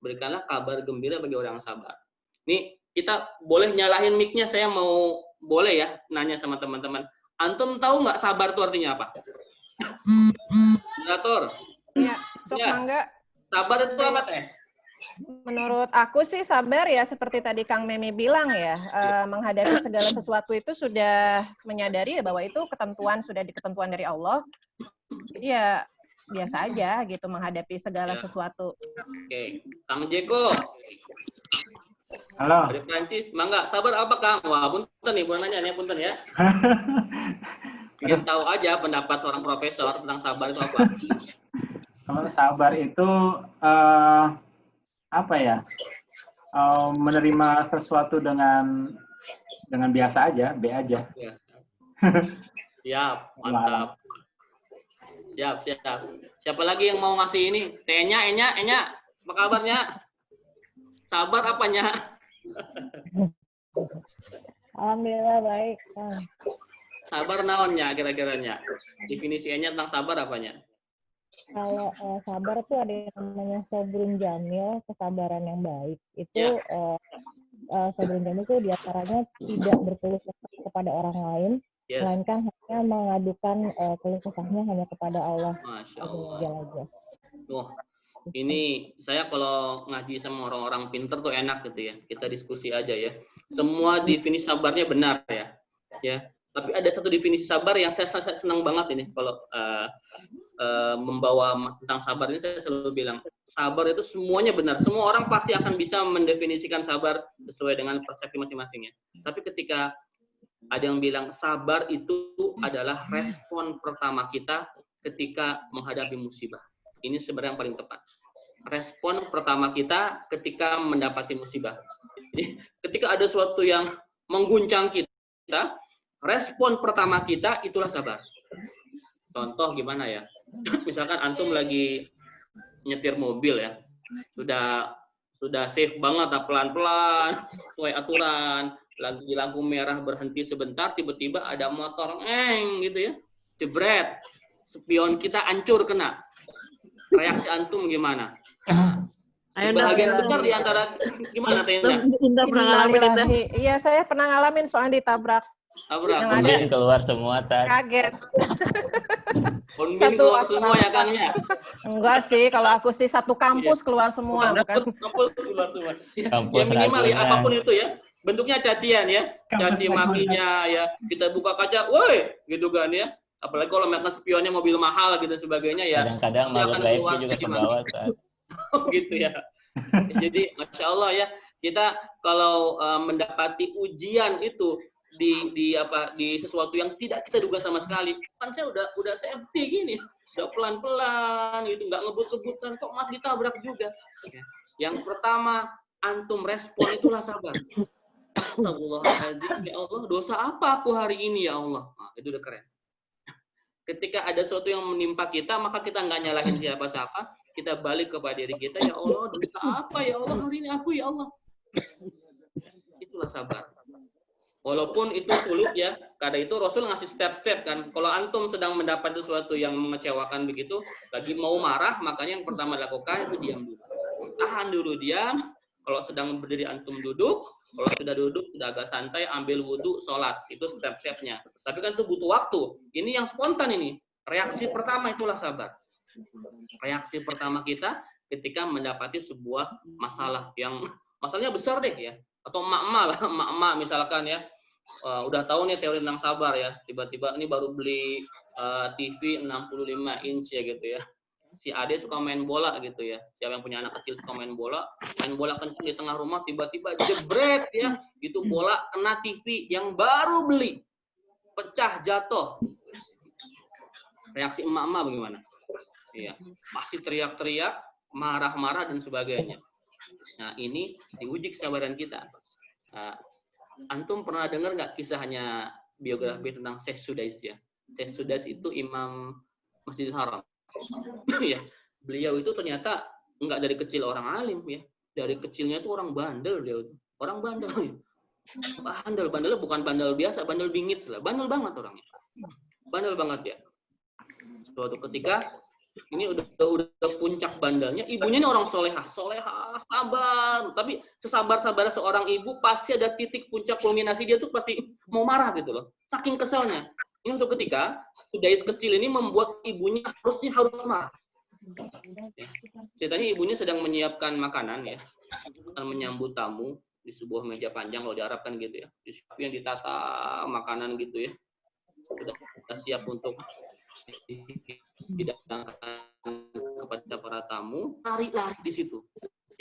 S4: Berikanlah kabar gembira bagi orang sabar. Nih, kita boleh nyalahin mic-nya, saya mau boleh ya nanya sama teman-teman. Antum tahu nggak sabar itu artinya apa? Moderator.
S1: Iya, sok
S4: Ya.
S1: mangga.
S4: Sabar itu apa, Teh?
S1: Menurut aku sih sabar ya seperti tadi Kang Memi bilang ya, menghadapi segala sesuatu itu sudah menyadari bahwa itu ketentuan, sudah diketentuan dari Allah. Jadi ya biasa aja gitu menghadapi segala sesuatu.
S4: Oke, Kang Jeko.
S5: Halo.
S4: Dari Prancis. Mangga, sabar apa, Kang? Wah, punten nih, bukan nanya nih, punten ya. Ingin tahu aja pendapat seorang profesor tentang sabar itu apa?
S5: Kalau sabar itu apa ya? Menerima sesuatu dengan biasa aja, B aja.
S4: Ya. Siap, mantap. Siap. Siapa lagi yang mau ngasih ini? Enya, apa kabarnya? Sabar apanya?
S7: Alhamdulillah baik.
S4: Sabar naonnya kira-kiranya? Definisinya tentang sabar apanya?
S7: Kalau sabar tuh ada yang namanya sabrun jamil, kesabaran yang baik. Itu sabrun jamil itu diantaranya tidak berkeluh kesah kepada orang lain, melainkan hanya mengadukan keluh kesahnya hanya kepada Allah.
S4: Masya Allah.
S7: Aja.
S4: Tuh, ini saya kalau ngaji sama orang-orang pinter tuh enak gitu ya. Kita diskusi aja ya. Semua definisi sabarnya benar ya. Ya. Tapi ada satu definisi sabar yang saya senang banget ini kalau membawa tentang sabar ini. Saya selalu bilang sabar itu semuanya benar. Semua orang pasti akan bisa mendefinisikan sabar sesuai dengan persepsi masing-masingnya. Tapi ketika ada yang bilang sabar itu adalah respon pertama kita ketika menghadapi musibah. Ini sebenarnya yang paling tepat. Respon pertama kita ketika mendapati musibah. Jadi, ketika ada sesuatu yang mengguncang kita, respon pertama kita itulah sabar. Contoh gimana ya? Misalkan antum lagi nyetir mobil ya, sudah safe banget, pelan-pelan, sesuai aturan. Lagi lampu merah berhenti sebentar, tiba-tiba ada motor, gitu ya, jebret, spion kita hancur kena. Reaksi antum gimana? Sebagian besar di antara gimana Tenda?
S6: Indah pernah ngalamin Indah.
S1: Iya, saya pernah ngalamin soalnya ditabrak. Yang ada
S2: keluar semua tas.
S1: kaget.
S4: Konbin keluar semua ya Kang ya?
S1: Enggak sih, kalau aku sih satu kampus keluar semua, bukan?
S4: Kampus keluar semua.
S2: Kampus
S4: Ya minimal ya,
S2: Ragunan.
S4: apapun itu ya. Bentuknya cacian ya. Caci makinya ya. Kita buka kaca, woi, gitu kan ya. Apalagi kalau mereka spionnya mobil mahal gitu sebagainya ya.
S2: Kadang-kadang
S4: dia
S2: makhluk
S4: akan
S2: gaib
S4: keluar
S2: juga
S4: caci
S2: terbawa
S4: maki.
S2: saat.
S4: Gitu ya. Jadi Masya Allah ya, kita kalau mendapati ujian itu di sesuatu yang tidak kita duga sama sekali, kan saya udah safety gini, udah pelan-pelan gitu, nggak ngebut-ngebutan, kok masih ditabrak juga. Yang pertama antum respon itulah sabar. Astagfirullahaladzim, ya Allah, dosa apa aku hari ini ya Allah? Nah, itu udah keren. Ketika ada sesuatu yang menimpa kita, maka kita nggak nyalahin siapa-siapa, kita balik kepada diri kita, ya Allah, dosa apa ya Allah hari ini aku ya Allah. Itulah sabar. Walaupun itu sulit ya, karena itu Rasul ngasih step-step kan. Kalau antum sedang mendapat sesuatu yang mengecewakan begitu, lagi mau marah, makanya yang pertama lakukan itu diam dulu. Tahan dulu, diam. Kalau sedang berdiri antum duduk, kalau sudah duduk, sudah agak santai, ambil wudhu, sholat. Itu step-stepnya. Tapi kan itu butuh waktu. Ini yang spontan ini. Reaksi pertama itulah sabar. Reaksi pertama kita ketika mendapati sebuah masalah yang masalahnya besar deh ya. Atau emak-emak lah, emak-emak misalkan ya, udah tahu nih teori tentang sabar ya, tiba-tiba ini baru beli TV 65 inch ya gitu ya, si Ade suka main bola gitu ya, siapa yang punya anak kecil suka main bola kencang di tengah rumah, tiba-tiba jebret ya, itu bola kena TV yang baru beli, pecah jatuh, reaksi emak-emak bagaimana? Iya, pasti teriak-teriak, marah-marah dan sebagainya. Nah, ini diuji kesabaran kita. Nah, antum pernah dengar nggak kisahnya biografi tentang Syekh Sudais ya? Syekh Sudais itu imam Masjidil Haram. Ya, beliau itu ternyata nggak dari kecil orang alim ya. Dari kecilnya itu orang bandel dia. Orang bandel. Bandelnya bukan bandel biasa, bandel bingit lah. Bandel banget orangnya. Bandel banget ya. Suatu ketika ini udah puncak bandelnya, ibunya ini orang solehah, sabar. Tapi sesabar-sabar seorang ibu pasti ada titik puncak kulminasi dia tuh pasti mau marah gitu loh. Saking keselnya. Ini suatu ketika Sudais kecil ini membuat ibunya harus marah. Ya. Ceritanya ibunya sedang menyiapkan makanan ya, akan menyambut tamu di sebuah meja panjang kalau di Arab kan gitu ya. Disiapin, ditata makanan gitu ya. Sudah siap untuk didatangkan kepada para tamu, lari-lari di situ.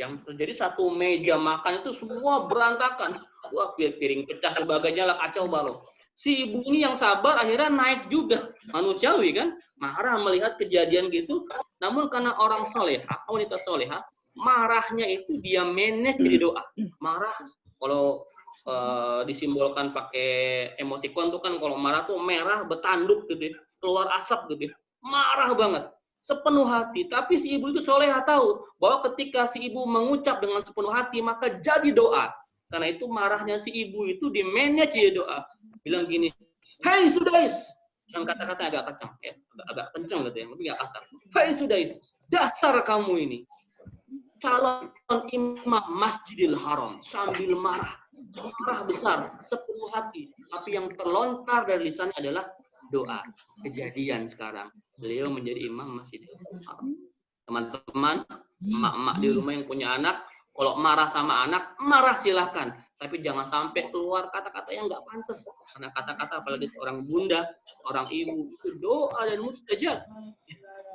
S4: Yang terjadi satu meja makan itu semua berantakan. Wah, piring pecah sebagainya lah, kacau balau. Si ibu ini yang sabar akhirnya naik juga. Manusiawi kan, marah melihat kejadian gitu. Namun karena orang soleha, wanita soleha, marahnya itu dia manage jadi doa. Marah kalau disimbolkan pakai emoticon tuh kan kalau marah tuh merah bertanduk gitu, keluar asap gitu, marah banget, sepenuh hati. Tapi si ibu itu soleha tahu bahwa ketika si ibu mengucap dengan sepenuh hati maka jadi doa. Karena itu marahnya si ibu itu di manage jadi doa. Bilang gini, "Hai Sudais," yang kata-kata agak kencang, ya, agak kencang gitu ya, tapi nggak kasar. "Hai Sudais, dasar kamu ini calon imam Masjidil Haram," sambil marah besar, sepenuh hati. Tapi yang terlontar dari lisannya adalah doa. Kejadian sekarang, beliau menjadi imam Masjidil Haram. Teman-teman, emak-emak di rumah yang punya anak, kalau marah sama anak, marah silahkan. Tapi jangan sampai keluar kata-kata yang nggak pantas. Karena kata-kata apalagi seorang bunda, orang ibu, itu doa dan mustajab.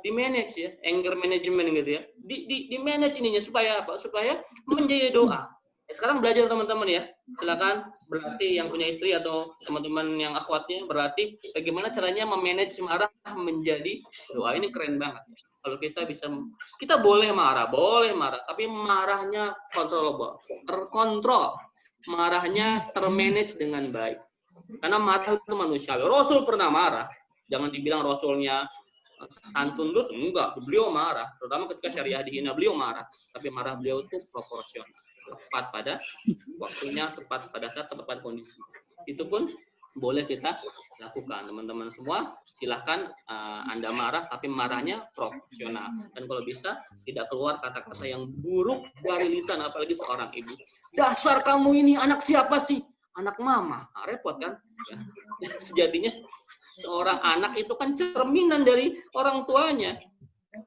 S4: Di manage ya, anger management gitu ya. Di manage ininya supaya apa? Supaya menjadi doa. Ya, sekarang belajar teman-teman ya. Silakan berarti yang punya istri atau teman-teman yang akhwatnya berarti bagaimana caranya memanage marah menjadi doa. Ini keren banget. Kalau kita bisa, kita boleh marah, tapi marahnya controllable, terkontrol, marahnya termanage dengan baik. Karena marah itu manusiawi. Rasul pernah marah, jangan dibilang Rasulnya santun terus, enggak, beliau marah. Terutama ketika syariah dihina, beliau marah. Tapi marah beliau itu proporsional, tepat pada waktunya, tepat pada saat, tepat kondisi. Itu pun boleh kita lakukan, teman-teman semua. Silahkan Anda marah, tapi marahnya profesional. Dan kalau bisa, tidak keluar kata-kata yang buruk dari lisan, apalagi seorang ibu. "Dasar kamu ini anak siapa sih?" Anak mama. Nah, repot kan? Ya. Sejatinya, seorang anak itu kan cerminan dari orang tuanya.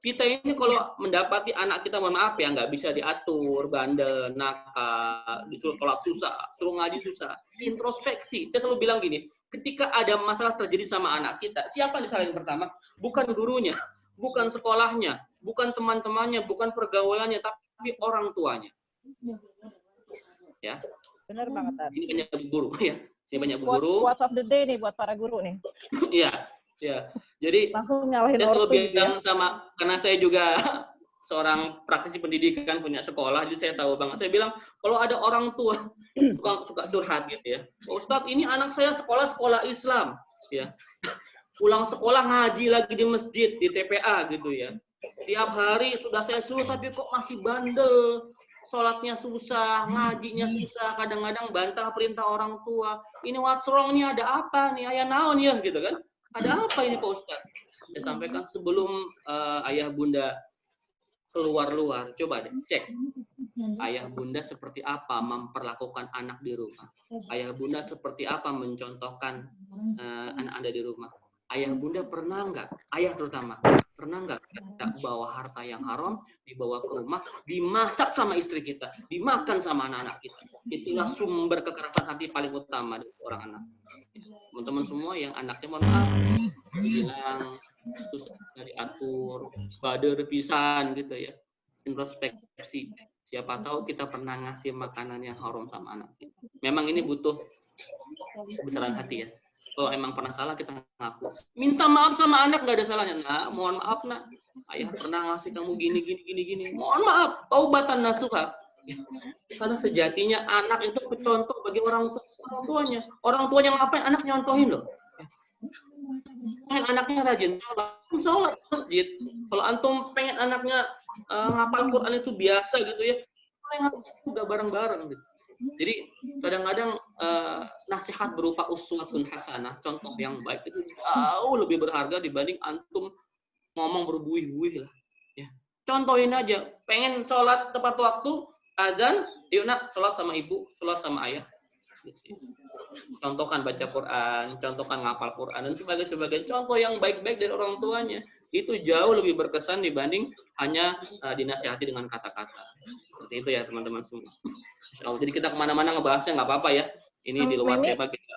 S4: Kita ini kalau mendapati anak kita, mohon maaf ya, nggak bisa diatur, bandel, nakal, disuruh sholat susah, suruh ngaji susah, introspeksi. Saya selalu bilang gini, ketika ada masalah terjadi sama anak kita, siapa yang disalahin pertama? Bukan gurunya, bukan sekolahnya, bukan teman-temannya, bukan pergaulannya, tapi orang tuanya. Ya.
S6: Benar banget, Tad.
S4: Ini banyak guru ya. Ini banyak guru.
S1: Quotes of the day nih buat para guru nih.
S4: Iya, ya. Jadi
S6: Langsung nyalahin
S4: saya selalu
S6: ortu gitu ya.
S4: bilang sama, karena saya juga seorang praktisi pendidikan, punya sekolah, jadi saya tahu banget. Saya bilang, kalau ada orang tua suka curhat gitu ya, "Ustadz, ini anak saya sekolah Islam, ya, pulang sekolah ngaji lagi di masjid, di TPA gitu ya. Tiap hari sudah saya suruh, tapi kok masih bandel. sholatnya susah, ngajinya susah, kadang-kadang bantah perintah orang tua. Ini what's wrong nih, ada apa nih, ayah naon ya, gitu kan? Ada apa ini Pak Ustadz? Saya sampaikan sebelum ayah bunda keluar-luar, coba deh cek. Ayah bunda seperti apa memperlakukan anak di rumah. Ayah bunda seperti apa mencontohkan anak Anda di rumah. Ayah bunda pernah nggak, ayah terutama, pernah nggak kita bawa harta yang haram, dibawa ke rumah, dimasak sama istri kita, dimakan sama anak-anak kita. Itulah sumber kekerasan hati paling utama dari seorang anak. Teman-teman semua yang anaknya mohon maaf, bilang, terus dari atur, bader pisan gitu ya, introspeksi. Siapa tahu kita pernah ngasih makanan yang haram sama anak kita. Memang ini butuh kebesaran hati ya. Kalau emang pernah salah kita ngaku. Minta maaf sama anak nggak ada salahnya. Nah, mohon maaf nak, ayah pernah ngasih kamu gini. Mohon maaf, taubatan nasuha. Ya. Karena sejatinya anak itu contoh bagi orang tuanya. Orang tuanya ngapain, anak nyontohin loh. Pengen anaknya rajin sholat masjid. Kalau antum pengen anaknya ngapal Quran itu biasa gitu ya, juga bareng-bareng gitu. Jadi kadang-kadang nasihat berupa uswatun hasanah, contoh yang baik itu jauh lebih berharga dibanding antum ngomong berbuih-buih lah. Ya. Contohin aja, pengen sholat tepat waktu, azan, yuk nak sholat sama ibu, sholat sama ayah. Contohkan baca Quran, contohkan ngapal Quran dan sebagainya. Contoh yang baik-baik dari orang tuanya itu jauh lebih berkesan dibanding hanya dinasihati dengan kata-kata. Seperti itu ya teman-teman semua. Jadi kita kemana-mana ngebahasnya nggak apa-apa ya. Ini di luar tema kita.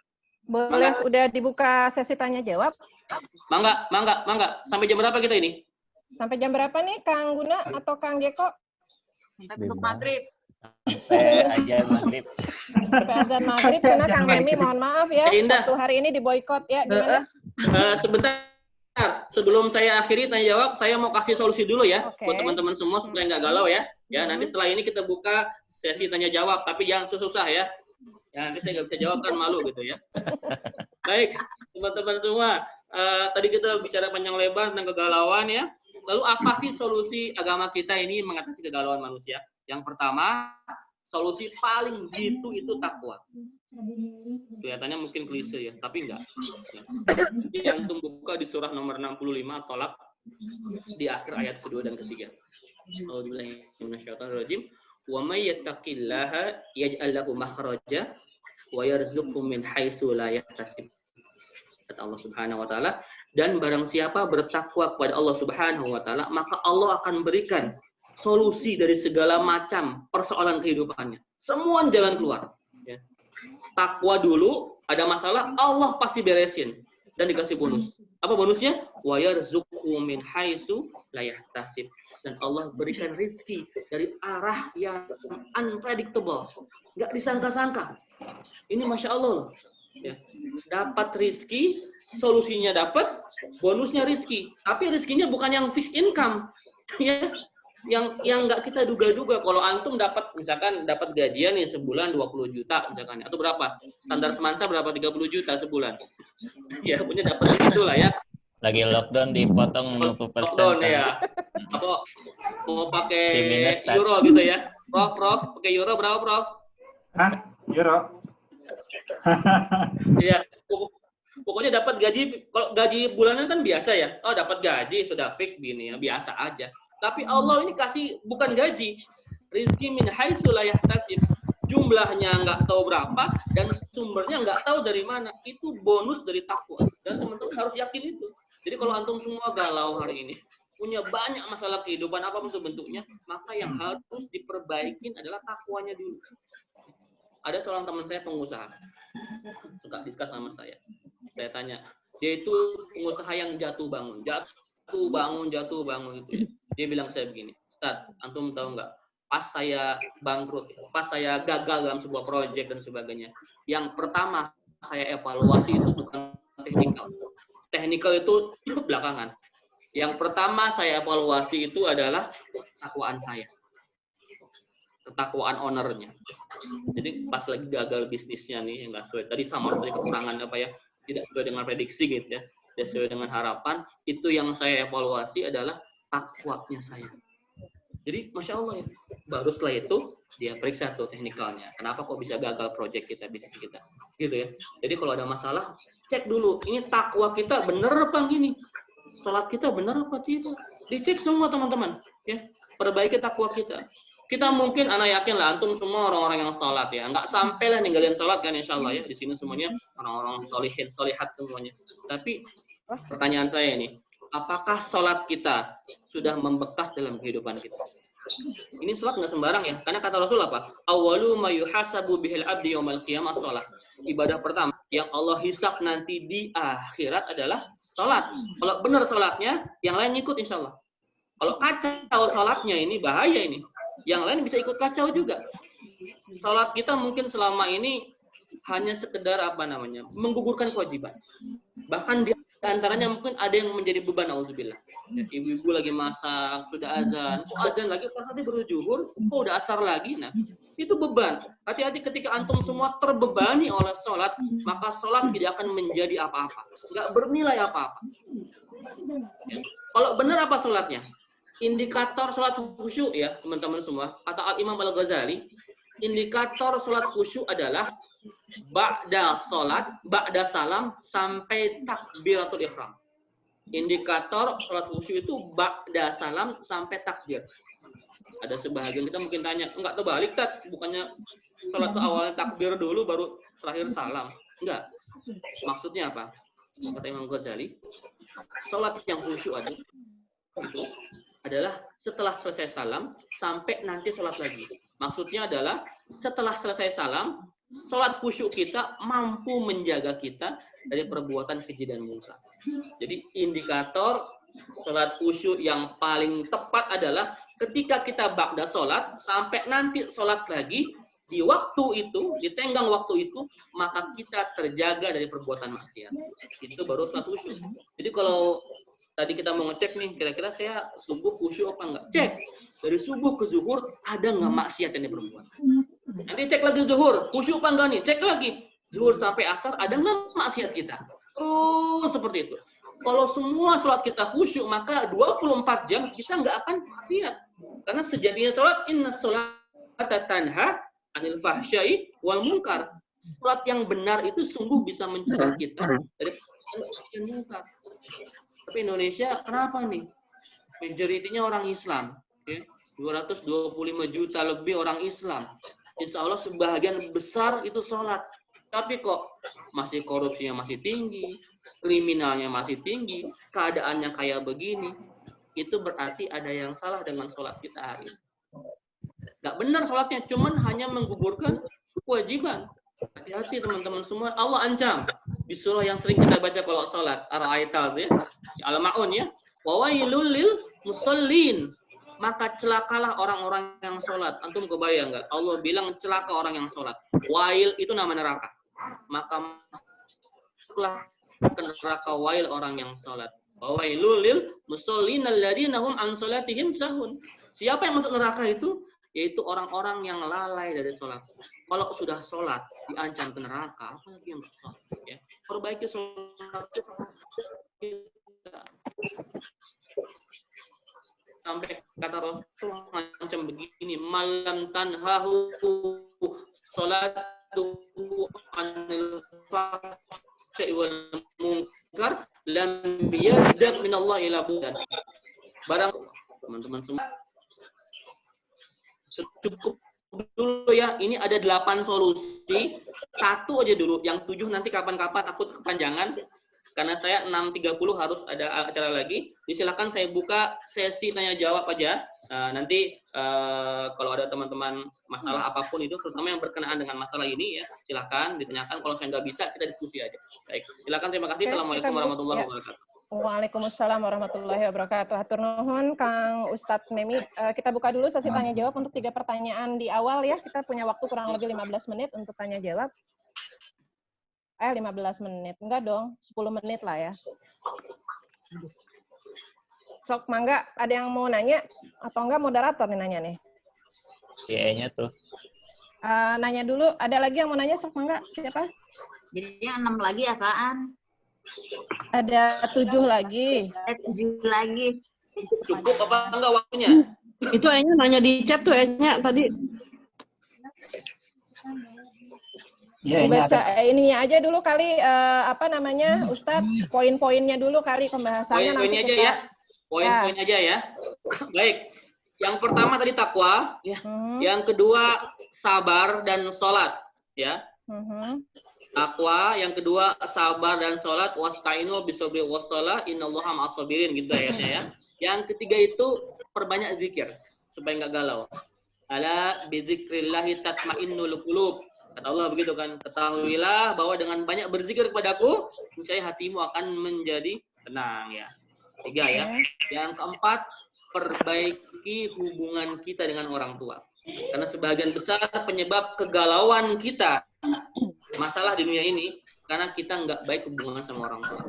S1: Boleh udah dibuka sesi tanya jawab?
S4: Mangga. Sampai jam berapa kita ini?
S1: Sampai jam berapa nih Kang Guna atau Kang Jeko?
S6: Sampai maghrib.
S2: Sampai azan maghrib.
S1: Sampai azan maghrib, karena Kang Memi mohon maaf ya, satu hari ini diboikot ya. Gimana?
S4: Sebentar, sebelum saya akhiri tanya jawab, saya mau kasih solusi dulu ya buat teman-teman semua supaya nggak galau ya. Ya nanti setelah ini kita buka sesi tanya jawab, tapi jangan susah ya. Ya nanti saya nggak bisa jawab kan malu gitu ya. Baik, teman-teman semua. Tadi kita bicara panjang lebar tentang kegalauan ya. Lalu apa sih solusi agama kita ini mengatasi kegalauan manusia? Yang pertama, solusi paling jitu itu takwa. Kelihatannya mungkin klise ya, tapi enggak. Yang antum buka di surah nomor 65 Tolak di akhir ayat kedua dan ketiga. A'udzubillahi minasyaitonirrajim. Wa may yattaqillaha yaj'al lahu makhraja wa yarzuqhu min haitsu la yahtasib. Kata Allah Subhanahu wa taala, dan barang siapa bertakwa kepada Allah Subhanahu wa taala, maka Allah akan berikan solusi dari segala macam persoalan kehidupannya. Semua jalan keluar. Ya. Takwa dulu, ada masalah, Allah pasti beresin dan dikasih bonus. Apa bonusnya? Wa yarzuqhu min haitsu la yahtasib. Dan Allah berikan rizki dari arah yang unpredictable, nggak disangka-sangka. Ini masya Allah loh. Ya. Dapat rizki, solusinya dapat, bonusnya rizki. Tapi rizkinya bukan yang fixed income. Ya. Yang nggak kita duga-duga. Kalau antum dapat misalkan dapat gajian nih sebulan 20 juta misalkan, atau berapa? Standar semansa berapa? 30 juta sebulan. Ya punya dapat itu lah ya.
S2: Lagi lockdown dipotong 50%.
S4: Lockdown ya. Atau mau pakai euro gitu ya. Prof, pakai euro berapa, Prof?
S5: Hah? Euro?
S4: Iya. Pokoknya dapat gaji, kalau gaji bulanan kan biasa ya. Oh, dapat gaji sudah fix gini ya, biasa aja. Tapi Allah ini kasih bukan gaji, rizki min haitsu la yahtasib. Jumlahnya nggak tahu berapa dan sumbernya nggak tahu dari mana. Itu bonus dari takwa. Dan teman-teman harus yakin itu. Jadi kalau antum semua galau hari ini, punya banyak masalah kehidupan apapun bentuknya, maka yang harus diperbaikin adalah takwanya dulu. Ada seorang teman saya pengusaha, suka diskus sama saya. Saya tanya, dia itu pengusaha yang jatuh bangun gitu ya. Dia bilang saya begini, Ustaz, antum tahu nggak? Pas saya bangkrut, pas saya gagal dalam sebuah proyek dan sebagainya, yang pertama saya evaluasi itu bukan teknikal. Teknikal itu belakangan. Yang pertama saya evaluasi itu adalah ketakwaan saya. Ketakwaan ownernya. Jadi pas lagi gagal bisnisnya nih, yang nggak sesuai. Tadi sama seperti kekurangan apa ya, tidak sesuai dengan prediksi gitu ya, tidak sesuai dengan harapan. Itu yang saya evaluasi adalah takwanya saya. Jadi masya Allah ya, baru setelah itu dia periksa tuh teknikalnya. Kenapa kok bisa gagal project kita, bisnis kita, gitu ya. Jadi kalau ada masalah, cek dulu, ini takwa kita bener apa gini? Salat kita bener apa tidak? Dicek semua teman-teman, ya. Perbaiki takwa kita. Kita mungkin, anak yakin lah, antum semua orang-orang yang salat ya. Nggak sampai lah ninggalin salat kan, insya Allah ya. Di sini semuanya orang-orang solihin, solihat semuanya. Tapi pertanyaan saya ini, apakah salat kita sudah membekas dalam kehidupan kita? Ini salat nggak sembarang ya, karena kata Rasul apa? Awwalu ma yuhasabu bihil abdi yaumal qiyamah salat. Ibadah pertama yang Allah hisab nanti di akhirat adalah salat. Kalau benar salatnya, yang lain ikut insya Allah. Kalau kacau salatnya ini bahaya ini. Yang lain bisa ikut kacau juga. Salat kita mungkin selama ini hanya sekedar menggugurkan kewajiban. Bahkan di antaranya mungkin ada yang menjadi beban, auzubillah. Ya, ibu-ibu lagi masak, sudah azan, azan lagi, pas nanti baru zuhur, udah asar lagi. Nah, itu beban. Hati-hati ketika antum semua terbebani oleh sholat, maka sholat tidak akan menjadi apa-apa, nggak bernilai apa-apa. Ya. Kalau benar apa sholatnya? Indikator sholat khusyuk ya teman-teman semua, kata Al-Imam Al-Ghazali, indikator sholat khusyuk adalah ba'da sholat, ba'da salam, sampai takbiratul ihram. Indikator sholat khusyuk itu ba'da salam sampai takbir. Ada sebahagian kita mungkin tanya, enggak terbalik, Tat? Bukannya sholat itu awalnya takbir dulu, baru terakhir salam? Enggak. Maksudnya apa? Kata Imam Ghazali, sholat yang khusyuk adalah setelah selesai salam, sampai nanti sholat lagi. Maksudnya adalah setelah selesai salam, sholat khusyuk kita mampu menjaga kita dari perbuatan keji dan munkar. Jadi indikator sholat khusyuk yang paling tepat adalah ketika kita ba'da sholat, sampai nanti sholat lagi, di waktu itu, di tenggang waktu itu, maka kita terjaga dari perbuatan maksiat. Itu baru sholat khusyuk. Jadi kalau tadi kita mau ngecek nih, kira-kira saya subuh khusyuk apa enggak? Cek. Dari subuh ke zuhur, ada nggak maksiat yang diperbuat? Nanti cek lagi zuhur, khusyuk apa enggak nih? Cek lagi. Zuhur sampai asar, ada nggak maksiat kita? Oh, seperti itu. Kalau semua sholat kita khusyuk, maka 24 jam kita nggak akan maksiat. Karena sejatinya sholat, inna sholata tanha anil fahsyai wal munkar. Sholat yang benar itu sungguh bisa mencegah kita dari perbuatan munkar. Tapi Indonesia kenapa nih? Majoritinya orang Islam. Okay? 225 juta lebih orang Islam. Insya Allah sebagian besar itu sholat. Tapi kok masih korupsinya masih tinggi, kriminalnya masih tinggi, keadaannya kayak begini. Itu berarti ada yang salah dengan sholat kita hari ini. Gak benar sholatnya, cuman hanya menggugurkan kewajiban. Hati-hati teman-teman semua. Allah ancam di surah yang sering kita baca kalau sholat, Ar-Ra'aita ya, Al-Ma'un ya, wa wailul lil musallin. Maka celakalah orang-orang yang sholat. Antum kebayang nggak? Allah bilang celaka orang yang sholat. Wail itu nama neraka. Maka masuklah ke neraka wail orang yang sholat. Wa wailul lil musallin alladzina hum an sholatihim sahun. Siapa yang masuk neraka itu? Yaitu orang-orang yang lalai dari sholat. Kalau sudah sholat, diancam ke neraka, apalagi yang sholat. Ya. Perbaiki sholat kita. Sampai kata Rasul macam begini, malam tanhahu sholatu anil fahsya'i wal munkar lam yazdad minallah ila budan. Barang teman-teman semua cukup dulu ya, ini ada 8 solusi, 1 aja dulu, yang 7 nanti kapan-kapan aku kepanjangan. Karena saya 6.30 harus ada acara lagi. Silakan saya buka sesi tanya jawab aja. Nanti kalau ada teman-teman masalah apapun itu, terutama yang berkenaan dengan masalah ini ya, silakan ditanyakan. Kalau saya nggak bisa, kita diskusi aja. Baik, silakan. Terima kasih. Assalamualaikum warahmatullahi wabarakatuh.
S1: Waalaikumsalam warahmatullahi wabarakatuh. Hatur nuhun Kang Ustadz Memi. Kita buka dulu sesi tanya jawab untuk 3 pertanyaan di awal ya. Kita punya waktu kurang lebih 15 menit untuk tanya jawab. 15 menit. Enggak dong, 10 menit lah ya. Sok, Mangga, ada yang mau nanya? Atau enggak moderator nih nanya nih?
S2: Kayaknya tuh.
S1: Nanya dulu, ada lagi yang mau nanya? Sok, Mangga, siapa?
S6: Jadi yang 6 lagi apaan?
S1: Ada 7 lagi.
S6: 7 lagi.
S4: Cukup apa enggak waktunya?
S8: Itu Enya nanya di chat tuh Enya tadi.
S5: Iya, ini
S1: Dibaca
S5: ada.
S1: ininya aja dulu kali, apa namanya, Ustadz, poin-poinnya dulu kali pembahasannya nanti
S4: Poin-poinnya aja
S1: kita.
S4: ya. Poin-poin aja ya. Baik. Yang pertama tadi takwa, ya. Yang kedua sabar dan sholat, ya. Takwa, yang kedua sabar dan sholat, wasta'inu bisabri wassalah, innallaha ma'as sabirin, gitu ayatnya ya. Yang ketiga itu perbanyak zikir supaya nggak galau. Ala bizikrillahi tatmainnul qulub. Kata Allah begitu kan, ketahuilah bahwa dengan banyak berzikir kepadaku, niscaya hatimu akan menjadi tenang ya. 3 ya. Yang keempat, perbaiki hubungan kita dengan orang tua. Karena sebagian besar penyebab kegalauan kita, masalah di dunia ini, karena kita nggak baik hubungan sama orang tua.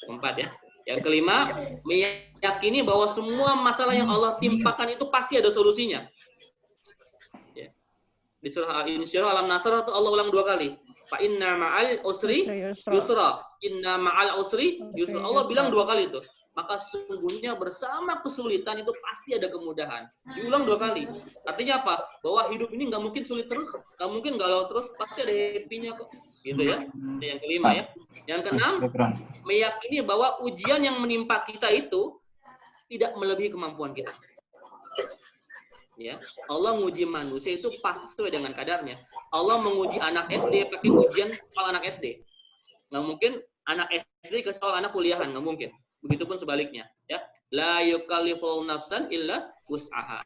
S4: Keempat ya. Yang kelima, meyakini bahwa semua masalah yang Allah timpakan itu pasti ada solusinya. Ya. Di surah Al-Nasr itu Allah ulang 2 kali. Fa inna ma'al usri yusra. Inna ma'al usri yusra. Allah bilang 2 kali itu. Maka sesungguhnya bersama kesulitan itu pasti ada kemudahan. Diulang 2 kali. Artinya apa? Bahwa hidup ini nggak mungkin sulit terus, nggak mungkin galau terus, pasti ada happy-nya kok. Gitu ya. Yang kelima ya. Yang keenam, meyakini bahwa ujian yang menimpa kita itu tidak melebihi kemampuan kita. Ya, Allah menguji manusia itu pasti sesuai dengan kadarnya. Allah menguji anak SD pakai ujian soal anak SD. Nggak mungkin anak SD ke soal anak kuliahan, nggak mungkin. Begitupun sebaliknya, ya. La yukalliful nafsan illa wus'aha.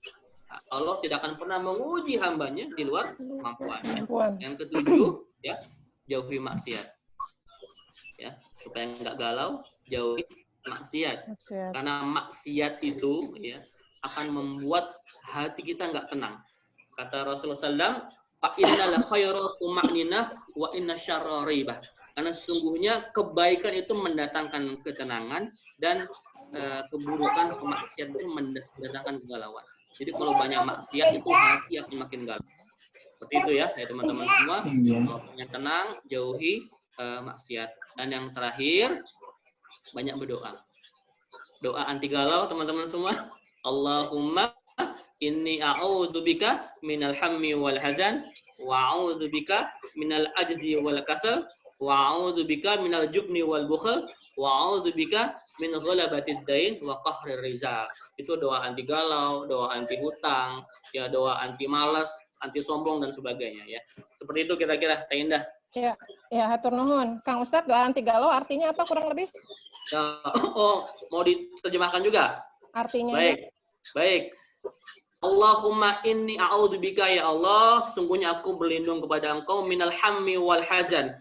S4: Allah tidak akan pernah menguji hambanya di luar kemampuannya. Yang ketujuh, ya, jauhi maksiat. Ya, supaya nggak galau, jauhi maksiat. Karena maksiat itu, ya, akan membuat hati kita nggak tenang. Kata Rasulullah SAW, fa innal khairu tuma'ninah wa inna syarra raibah. Karena sesungguhnya kebaikan itu mendatangkan ketenangan dan keburukan kemaksiatan itu mendatangkan kegalauan. Jadi kalau banyak maksiat itu hati akan makin galau. Seperti itu ya teman-teman semua. Kalau pengen tenang, jauhi maksiat. Dan yang terakhir, banyak berdoa. Doa anti galau teman-teman semua. Allahumma inni a'udzubika minal hammi wal hazan wa a'udzubika minal ajzi wal kasal wa a'udzubika minal jubni wal bukhl wa a'udzubika min ghalabatid dain wa qahrir rizal. Itu doa anti galau, doa anti hutang, ya doa anti malas, anti sombong dan sebagainya ya. Seperti itu kira-kira Teh Indah.
S1: Ya, hatur nuhun. Kang Ustadz, doa anti galau artinya apa kurang lebih?
S4: Oh, mau diterjemahkan juga?
S1: Artinya
S4: Baik. Allahumma inni a'udzubika ya Allah, sesungguhnya aku berlindung kepada Engkau minal hammi wal hazan.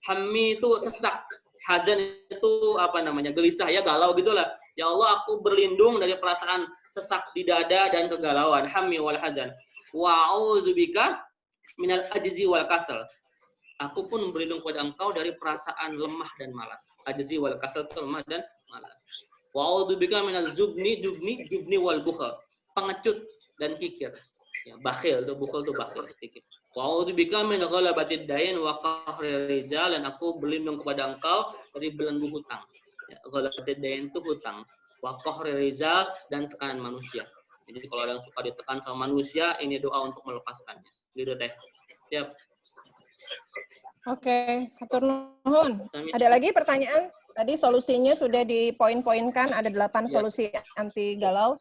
S4: Hammi itu sesak, hazan itu apa namanya? Gelisah ya, galau gitulah. Ya Allah, aku berlindung dari perasaan sesak di dada dan kegalauan, hammi wal hazan. Wa a'udzubika minal ajzi wal kasal. Aku pun berlindung kepada Engkau dari perasaan lemah dan malas. Ajzi wal kasal itu lemah dan malas. Wa a'udzubika minal jubni wal bukhl. Pengecut dan kikir. Ya, bakhil itu bukhl itu bakhil kikir. Wa a'udzubika min ghalabatid dain wa qahrir rijal, dan aku berlindung kepada Engkau dari belenggu hutang. Ya, ghalabatid dain itu hutang. Wa qahrir rijal, dan tekanan manusia. Jadi kalau ada yang suka ditekan sama manusia, ini doa untuk melepaskannya. Gitu Teh. Siap.
S1: Oke, hatur nuhun. Ada lagi pertanyaan? Tadi solusinya sudah dipoin-poinkan, ada 8 solusi anti galau.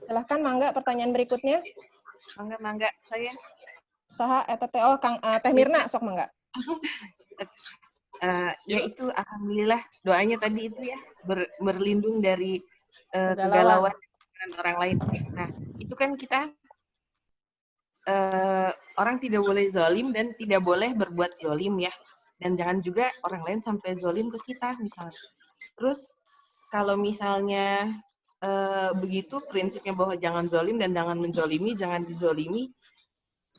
S1: Silahkan, mangga pertanyaan berikutnya.
S9: Mangga, saya.
S1: Saha, Teh Mirna, sok mangga.
S9: Ya itu, alhamdulillah, doanya tadi itu ya, berlindung dari kegalauan orang lain. Nah, itu kan kita, orang tidak boleh zalim dan tidak boleh berbuat zalim ya. Dan jangan juga orang lain sampai zalim ke kita misalnya. Terus kalau misalnya begitu prinsipnya bahwa jangan zalim dan jangan menzalimi, jangan dizalimi,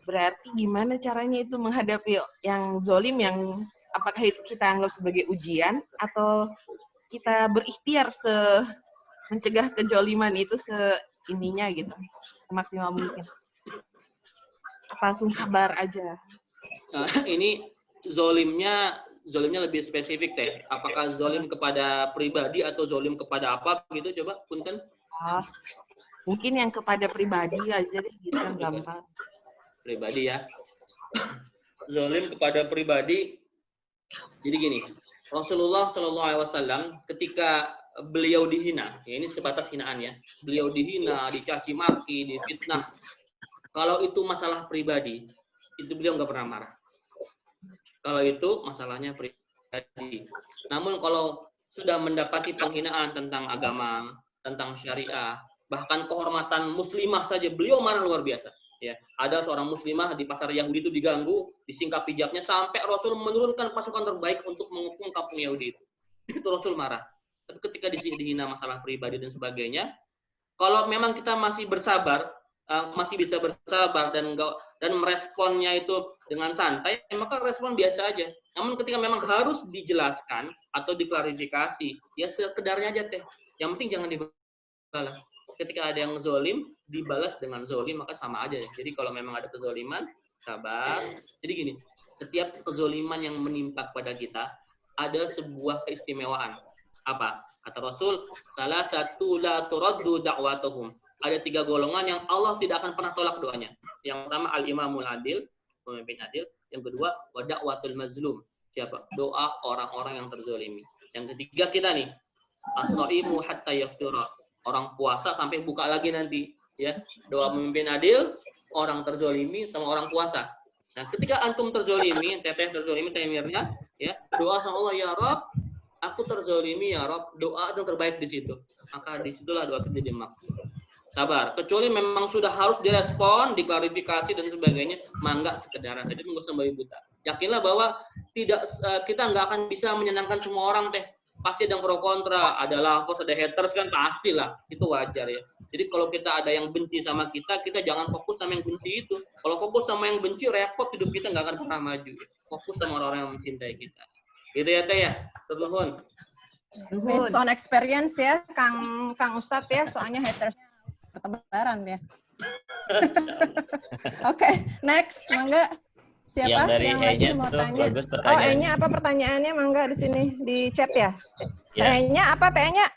S9: berarti gimana caranya itu menghadapi yang zalim, yang apakah itu kita anggap sebagai ujian atau kita berikhtiar mencegah kejaliman itu seininya gitu, semaksimal mungkin. Langsung sabar aja.
S4: Ini zolimnya lebih spesifik Teh. Apakah zolim kepada pribadi atau zolim kepada apa gitu? Coba punten.
S9: Mungkin yang kepada pribadi aja deh, gitu yang gampang.
S4: Pribadi ya. Zolim kepada pribadi. Jadi gini, Rasulullah SAW ketika beliau dihina, ya ini sebatas hinaan ya. Beliau dihina, dicaci maki, difitnah. Kalau itu masalah pribadi, itu beliau nggak pernah marah. Kalau itu masalahnya pribadi. Namun kalau sudah mendapati penghinaan tentang agama, tentang syariah, bahkan kehormatan muslimah saja, beliau marah luar biasa. Ya, ada seorang muslimah di pasar Yahudi itu diganggu, disingkap hijabnya sampai Rasul menurunkan pasukan terbaik untuk mengepung kampung Yahudi itu. Itu Rasul marah. Tapi ketika dihina masalah pribadi dan sebagainya, kalau memang kita masih bersabar, masih bisa bersabar dan meresponnya itu dengan santai, maka respon biasa aja. Namun ketika memang harus dijelaskan atau diklarifikasi, ya sekedarnya aja teh. Yang penting jangan dibalas. Ketika ada yang zolim, dibalas dengan zolim, maka sama aja ya. Jadi kalau memang ada kezoliman, sabar. Jadi gini, setiap kezoliman yang menimpa pada kita, ada sebuah keistimewaan. Apa? Kata Rasul, salah satu la turaddu da'watuhum. Ada 3 golongan yang Allah tidak akan pernah tolak doanya. Yang pertama, al-imamul adil, pemimpin adil. Yang kedua, wa da'watul mazlum. Siapa? Doa orang-orang yang terzolimi. Yang ketiga kita nih, as-shaimu hatta yaftura. Orang puasa sampai buka lagi nanti, ya. Doa pemimpin adil, orang terzolimi sama orang puasa. Nah, ketika antum terzolimi, teteh terzolimi temirnya, ya, doa sama Allah, ya Rabb, aku terzolimi ya Rabb, doa yang terbaik di situ. Maka disitulah doa kita jadi makbul. Sabar. Kecuali memang sudah harus direspon, diklarifikasi dan sebagainya, mangga sekedar saja, nggak usah bayi buta. Yakinlah bahwa kita nggak akan bisa menyenangkan semua orang teh. Pasti ada yang pro kontra, ada lafaz, ada haters kan pastilah, itu wajar ya. Jadi kalau kita ada yang benci sama kita jangan fokus sama yang benci itu. Kalau fokus sama yang benci, repot hidup kita nggak akan pernah maju. Fokus sama orang-orang yang mencintai kita. Gitu ya Teh ya, terus
S1: Based on experience ya, Kang Ustadz ya, soalnya haters bertebaran ya. Oke, next, mangga. Siapa yang lagi mau tanya? Oh, E-nya apa pertanyaannya? Mangga di sini di chat ya. Ya. E-nya apa? T-nya?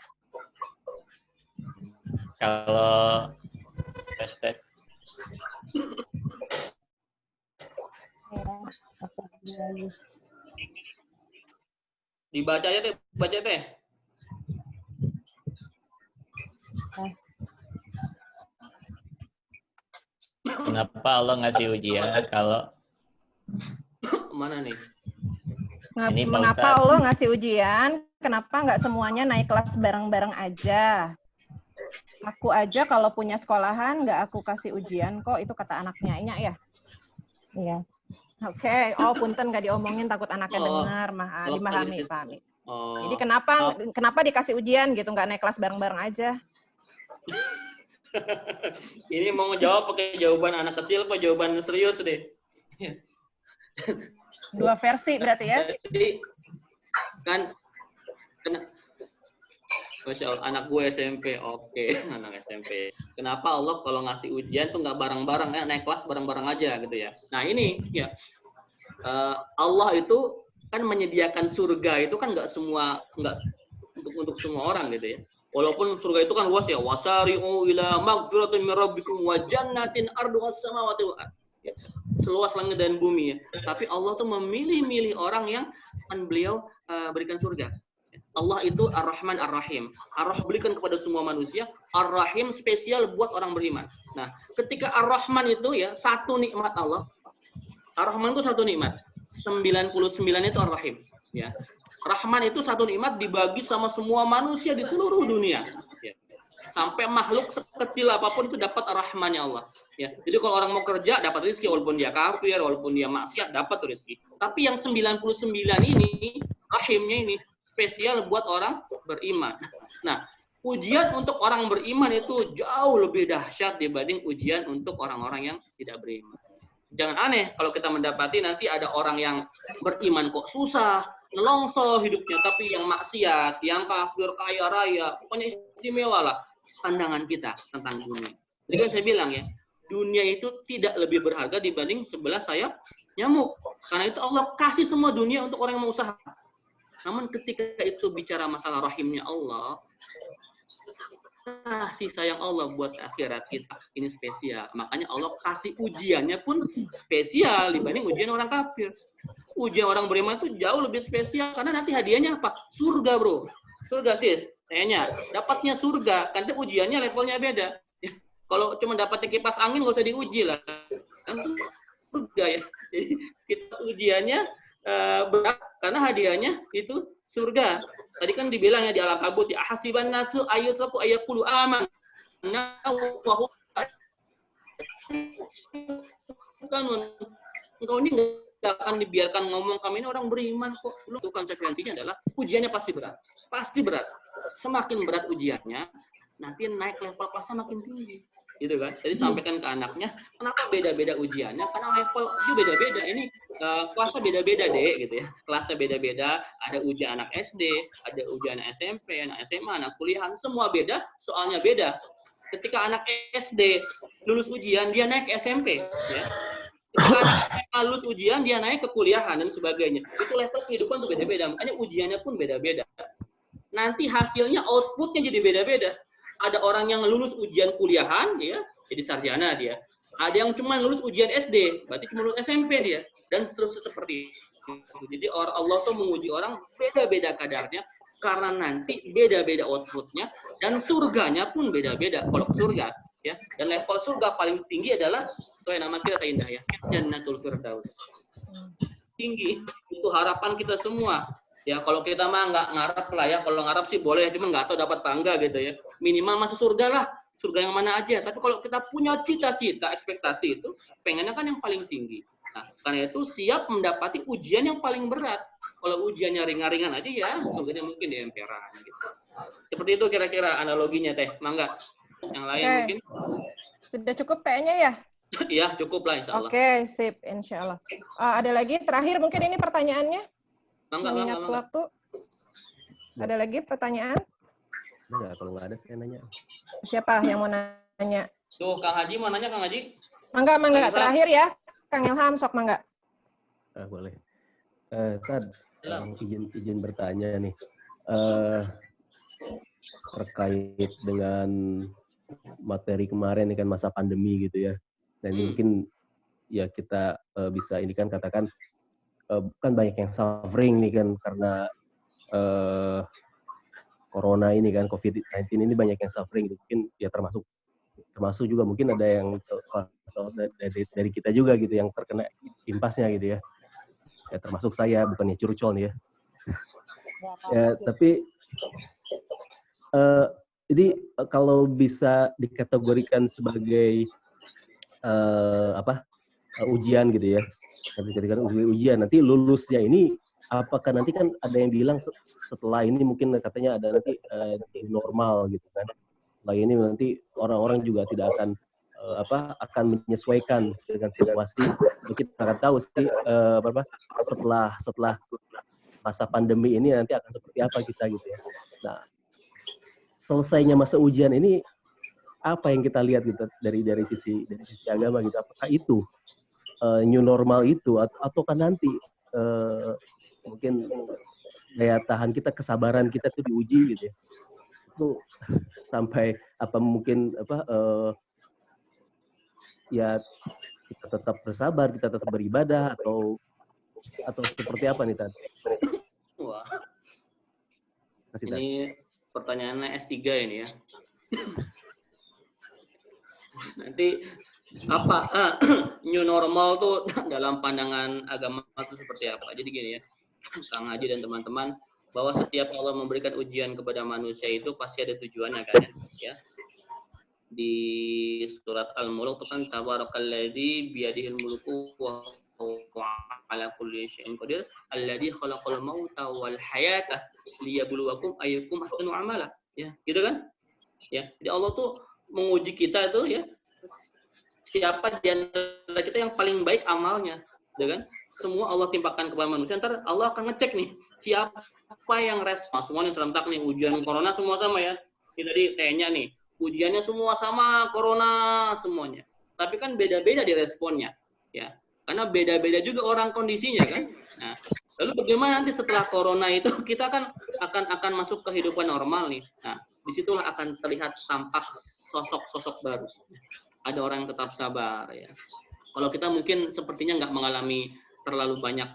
S2: Kalau tes.
S4: Dibaca aja Teh, baca Teh.
S2: Kenapa Allah ngasih ujian kalau
S4: mana nih?
S1: Mengapa Allah ngasih ujian? Kenapa nggak semuanya naik kelas bareng-bareng aja? Aku aja kalau punya sekolahan nggak aku kasih ujian kok, itu kata anaknya Inya ya? Iya. Oke. Oh punten nggak diomongin takut anaknya dengar, dimahami, pahami. Jadi kenapa dikasih ujian gitu, nggak naik kelas bareng-bareng aja?
S4: Ini mau ngejawab pakai jawaban anak kecil apa jawaban serius deh?
S1: Dua versi berarti ya?
S4: Jadi kan Masya Allah, anak gue SMP, oke, anak SMP. Kenapa Allah kalau ngasih ujian tuh nggak bareng-bareng, naik kelas bareng-bareng aja gitu ya? Nah ini ya, Allah itu kan menyediakan surga itu kan nggak untuk semua orang gitu ya. Walaupun surga itu kan luas ya, wasari'u ila magfiratin min rabbikum wa jannatin arduhas samawati wal ardh. Seluas langit dan bumi ya. Tapi Allah tuh memilih-milih orang yang akan beliau berikan surga. Allah itu Ar-Rahman Ar-Rahim. Ar-Rahman berikan kepada semua manusia, Ar-Rahim spesial buat orang beriman. Nah, ketika Ar-Rahman itu ya satu nikmat Allah. Ar-Rahman itu satu nikmat. 99 itu Ar-Rahim, ya. Rahman itu satu nikmat dibagi sama semua manusia di seluruh dunia. Ya. Sampai makhluk sekecil apapun itu dapat Rahmannya Allah. Ya. Jadi kalau orang mau kerja dapat rezeki walaupun dia kafir, walaupun dia maksiat dapat rezeki. Tapi yang 99 ini rahimnya ini spesial buat orang beriman. Nah, ujian untuk orang beriman itu jauh lebih dahsyat dibanding ujian untuk orang-orang yang tidak beriman. Jangan aneh kalau kita mendapati nanti ada orang yang beriman kok susah, nelongso hidupnya, tapi yang maksiat, yang kafir, kaya raya, pokoknya istimewa lah pandangan kita tentang dunia. Jadi kan saya bilang ya, dunia itu tidak lebih berharga dibanding sebelah sayap nyamuk. Karena itu Allah kasih semua dunia untuk orang yang mau usaha. Namun ketika itu bicara masalah rahimnya Allah, kasih sayang Allah buat akhirat kita ini spesial. Makanya Allah kasih ujiannya pun spesial dibanding ujian orang kafir. Ujian orang beriman itu jauh lebih spesial karena nanti hadiahnya apa? Surga, bro. Surga, sis. Kayaknya dapatnya surga, karena ujiannya levelnya beda. Kalau cuma dapatnya kipas angin nggak usah diuji lah. Kan surga ya. Jadi kita ujiannya berat karena hadiahnya itu surga. Tadi kan dibilang ya di Al-Ankabut ya hasiban nasu ayyusaku ayyaqulu aman. Engkau ini nggak akan dibiarkan ngomong, kami ini orang beriman kok. Itu konsekuensinya adalah ujiannya pasti berat. Pasti berat. Semakin berat ujiannya, nanti naik level kelasnya makin tinggi. Gitu kan. Jadi sampaikan ke anaknya, kenapa beda-beda ujiannya? Karena level itu beda-beda. Ini kelasnya beda-beda, Dek, gitu ya. Kelasnya beda-beda, ada ujian anak SD, ada ujian anak SMP, anak SMA, anak kuliah, semua beda, soalnya beda. Ketika anak SD lulus ujian, dia naik ke SMP, ya. Ketika anak SMA lulus ujian, dia naik ke kuliahan dan sebagainya. Itu level kehidupan itu beda-beda, makanya ujiannya pun beda-beda. Nanti hasilnya, outputnya jadi beda-beda. Ada orang yang lulus ujian kuliahan, ya, jadi sarjana dia. Ada yang cuma lulus ujian SD, berarti cuma lulus SMP dia. Dan seterusnya seperti itu. Jadi Allah tuh menguji orang beda-beda kadarnya, karena nanti beda-beda outputnya, dan surganya pun beda-beda. Kalau surga, ya, dan level surga paling tinggi adalah sesuai nama kita indah ya, Jannatul Firdaus. Tinggi, itu harapan kita semua. Ya kalau kita mah nggak ngarep lah ya, kalau ngarep sih boleh, cuma nggak tahu dapat bangga gitu ya. Minimal masuk surga lah, surga yang mana aja. Tapi kalau kita punya cita-cita, ekspektasi itu, pengennya kan yang paling tinggi. Nah, karena itu siap mendapati ujian yang paling berat. Kalau ujiannya ringan-ringan aja ya, surganya mungkin di emperan gitu. Seperti itu kira-kira analoginya Teh, Mangga. Yang lain mungkin?
S1: Sudah cukup kayaknya ya?
S4: Iya, cukup lah insya Allah.
S1: Oke, sip, insya Allah. Ada lagi terakhir mungkin ini pertanyaannya? Mengingat waktu. Ada lagi pertanyaan?
S10: Enggak, kalau nggak ada saya nanya.
S1: Siapa yang mau nanya?
S4: Tuh, Kang Haji mau nanya, Kang Haji?
S1: Mangga. Terakhir ya, Kang Ilham, sok mangga.
S10: Boleh. Tad, izin bertanya nih. Terkait dengan materi kemarin ini kan masa pandemi gitu ya. Dan ini mungkin ya kita bisa ini kan katakan kan banyak yang suffering nih kan karena corona ini kan, COVID-19 ini banyak yang suffering gitu. Mungkin ya termasuk juga mungkin ada yang dari kita juga gitu yang terkena impasnya gitu ya. Ya termasuk saya, bukannya curcol nih ya. Ya tapi jadi kalau bisa dikategorikan sebagai ujian gitu ya. Ketika ujian nanti lulusnya ini apakah nanti kan ada yang bilang setelah ini mungkin katanya ada nanti normal gitu kan. Setelah ini nanti orang-orang juga tidak akan akan menyesuaikan dengan situasi. Kita akan tahu sih setelah masa pandemi ini nanti akan seperti apa kita gitu ya. Nah, selesainya masa ujian ini apa yang kita lihat gitu dari sisi agama gitu, apakah itu new normal itu ataukah nanti mungkin daya tahan kita, kesabaran kita itu diuji gitu ya, itu sampai ya kita tetap bersabar, kita tetap beribadah atau seperti apa nih tadi?
S4: Wah, ini pertanyaannya S3 ini ya. Nanti apa new normal tuh dalam pandangan agama itu seperti apa? Jadi gini ya, Kang Haji dan teman-teman, bahwa setiap Allah memberikan ujian kepada manusia itu pasti ada tujuannya kan ya. Di surat Al-Mulk itu kan tabarakalladzi biyadihil mulku wa huwa ala kulli syai'in qadir alladzi khalaqal mauta wal hayata liyabluwakum ayyukum ahsanu amala. Ya, gitu kan? Ya, jadi Allah tuh menguji kita itu ya, siapa di antara kita yang paling baik amalnya, gitu kan? Semua Allah timpakan kepada manusia, ntar Allah akan ngecek nih, siapa yang respon. Semuanya serentak nih, ujian corona semua sama ya. Ini tadi tanya nih, ujiannya semua sama, corona semuanya. Tapi kan beda-beda di responnya, ya. Karena beda-beda juga orang kondisinya kan. Nah, Lalu bagaimana nanti setelah corona itu kita kan akan masuk kehidupan normal nih. Nah, disitulah akan terlihat tampak sosok-sosok baru. Ada orang yang tetap sabar ya. Kalau kita mungkin sepertinya nggak mengalami terlalu banyak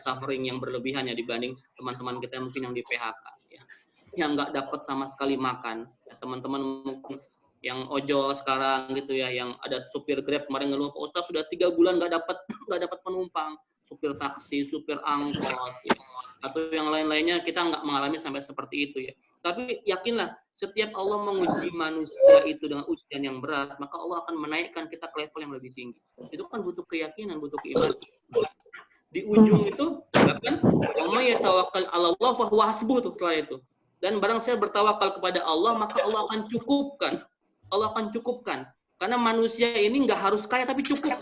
S4: suffering yang berlebihan ya dibanding teman-teman kita yang mungkin yang di PHK ya. Yang nggak dapat sama sekali makan. Ya, teman-teman mungkin yang ojol sekarang gitu ya, yang ada supir Grab kemarin ngeluh, Pak Ustaz sudah 3 bulan nggak dapat penumpang, supir taksi, supir angkot, ya. Atau yang lain-lainnya kita nggak mengalami sampai seperti itu ya. Tapi yakinlah, setiap Allah menguji manusia itu dengan ujian yang berat, maka Allah akan menaikkan kita ke level yang lebih tinggi. Itu kan butuh keyakinan, butuh keimanan. Di ujung itu, kan, "Wa may yatawakkal 'ala Allah fa huwa hasbuh" setelah itu. Dan barang saya bertawakal kepada Allah, maka Allah akan cukupkan. Allah akan cukupkan. Karena manusia ini nggak harus kaya, tapi cukup.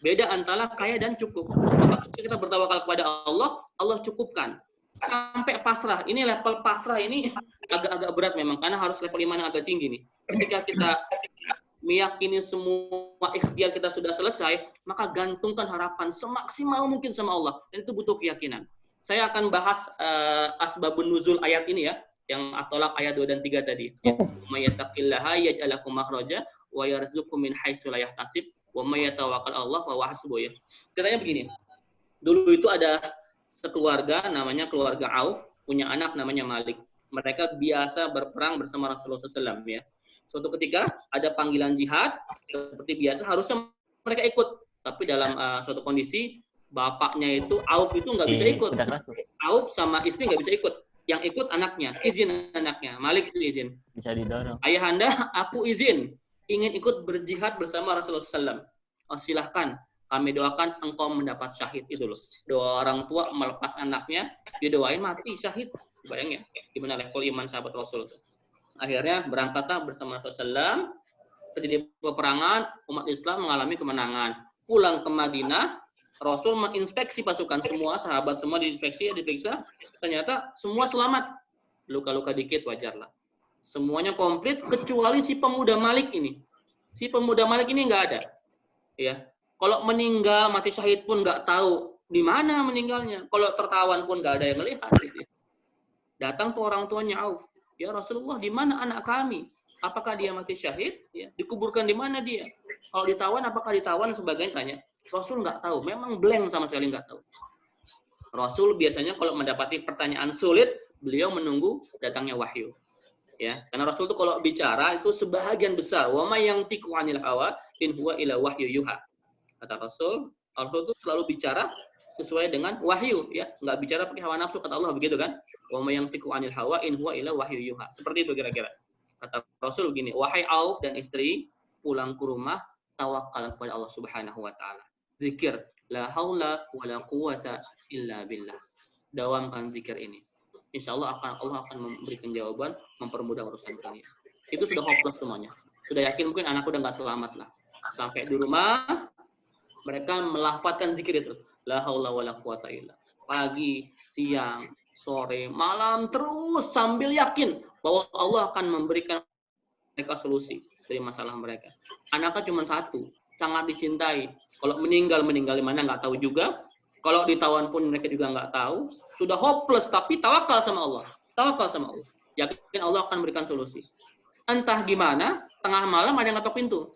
S4: Beda antara kaya dan cukup. Maka ketika kita bertawakal kepada Allah, Allah cukupkan. Sampai pasrah. Ini level pasrah ini agak-agak berat memang, karena harus level iman yang agak tinggi nih. Ketika kita meyakini semua ikhtiar kita sudah selesai, maka gantungkan harapan semaksimal mungkin sama Allah. Dan itu butuh keyakinan. Saya akan bahas asbabun nuzul ayat ini ya, yang At-Tolaq ayat 2 dan 3 tadi. May yattaqillaha yaj'al lahu makhraja wa yarzuqhu min haitsu la yahtasib wa may yatawakkal 'ala Allah fa huwa hasbuh ya. Ceritanya begini. Dulu itu ada sekeluarga namanya keluarga Auf, punya anak namanya Malik. Mereka biasa berperang bersama Rasulullah SAW ya. Suatu ketika ada panggilan jihad, seperti biasa harusnya mereka ikut. Tapi dalam suatu kondisi, bapaknya itu, Auf itu nggak bisa ikut. Auf sama istri nggak bisa ikut. Yang ikut anaknya, izin anaknya. Malik itu izin.
S2: Bisa didorong.
S4: Ayahanda, aku izin. Ingin ikut berjihad bersama Rasulullah SAW. Oh, silahkan. Kami doakan engkau mendapat syahid. Itu loh. Doa orang tua melepas anaknya, didoain mati syahid. Bayangin gimana level iman sahabat Rasul. Akhirnya berangkatlah bersama Rasulullah SAW. Terjadi peperangan, umat Islam mengalami kemenangan. Pulang ke Madinah, Rasul menginspeksi pasukan semua, sahabat semua diinspeksi, diperiksa, ternyata semua selamat. Luka-luka dikit wajarlah. Semuanya komplit kecuali si pemuda Malik ini. Si pemuda Malik ini nggak ada. Ya, kalau meninggal mati syahid pun nggak tahu di mana meninggalnya. Kalau tertawan pun nggak ada yang melihat. Gitu. Datang ke orang tuanya Auf. Ya Rasulullah, di mana anak kami? Apakah dia mati syahid? Ya, dikuburkan di mana dia? Kalau ditawan, apakah ditawan? Sebagainya tanya. Rasul nggak tahu, memang blank sama sekali nggak tahu. Rasul biasanya kalau mendapati pertanyaan sulit, beliau menunggu datangnya wahyu. Ya, karena Rasul itu kalau bicara itu sebahagian besar, wa may yantiqu 'anil hawa in huwa ila wahyu yuha. Kata Rasul itu selalu bicara sesuai dengan wahyu, ya, nggak bicara pakai hawa nafsu, kata Allah begitu kan? Wa may yantiqu 'anil hawa in huwa ila wahyu yuha. Seperti itu kira-kira. Kata Rasul begini, wahai Auf dan istri, pulang ke rumah, tawakal kepada Allah Subhanahu wa taala. Zikir, la haula wa la quwata illa billah. Dawamkan zikir ini. Insya Allah Allah akan memberikan jawaban, mempermudah urusan kalian. Itu sudah hopeless semuanya. Sudah yakin mungkin anak udah nggak selamat lah. Sampai di rumah, mereka melafazkan zikir itu. La haula wa la quwata illa. Pagi, siang, sore, malam, terus sambil yakin bahwa Allah akan memberikan mereka solusi dari masalah mereka. Anaknya cuma satu, sangat dicintai. Kalau meninggal di mana nggak tahu juga. Kalau ditawan pun mereka juga nggak tahu. Sudah hopeless, tapi tawakal sama Allah. Tawakal sama Allah. Yakin Allah akan memberikan solusi. Entah gimana, tengah malam ada yang ngetok pintu.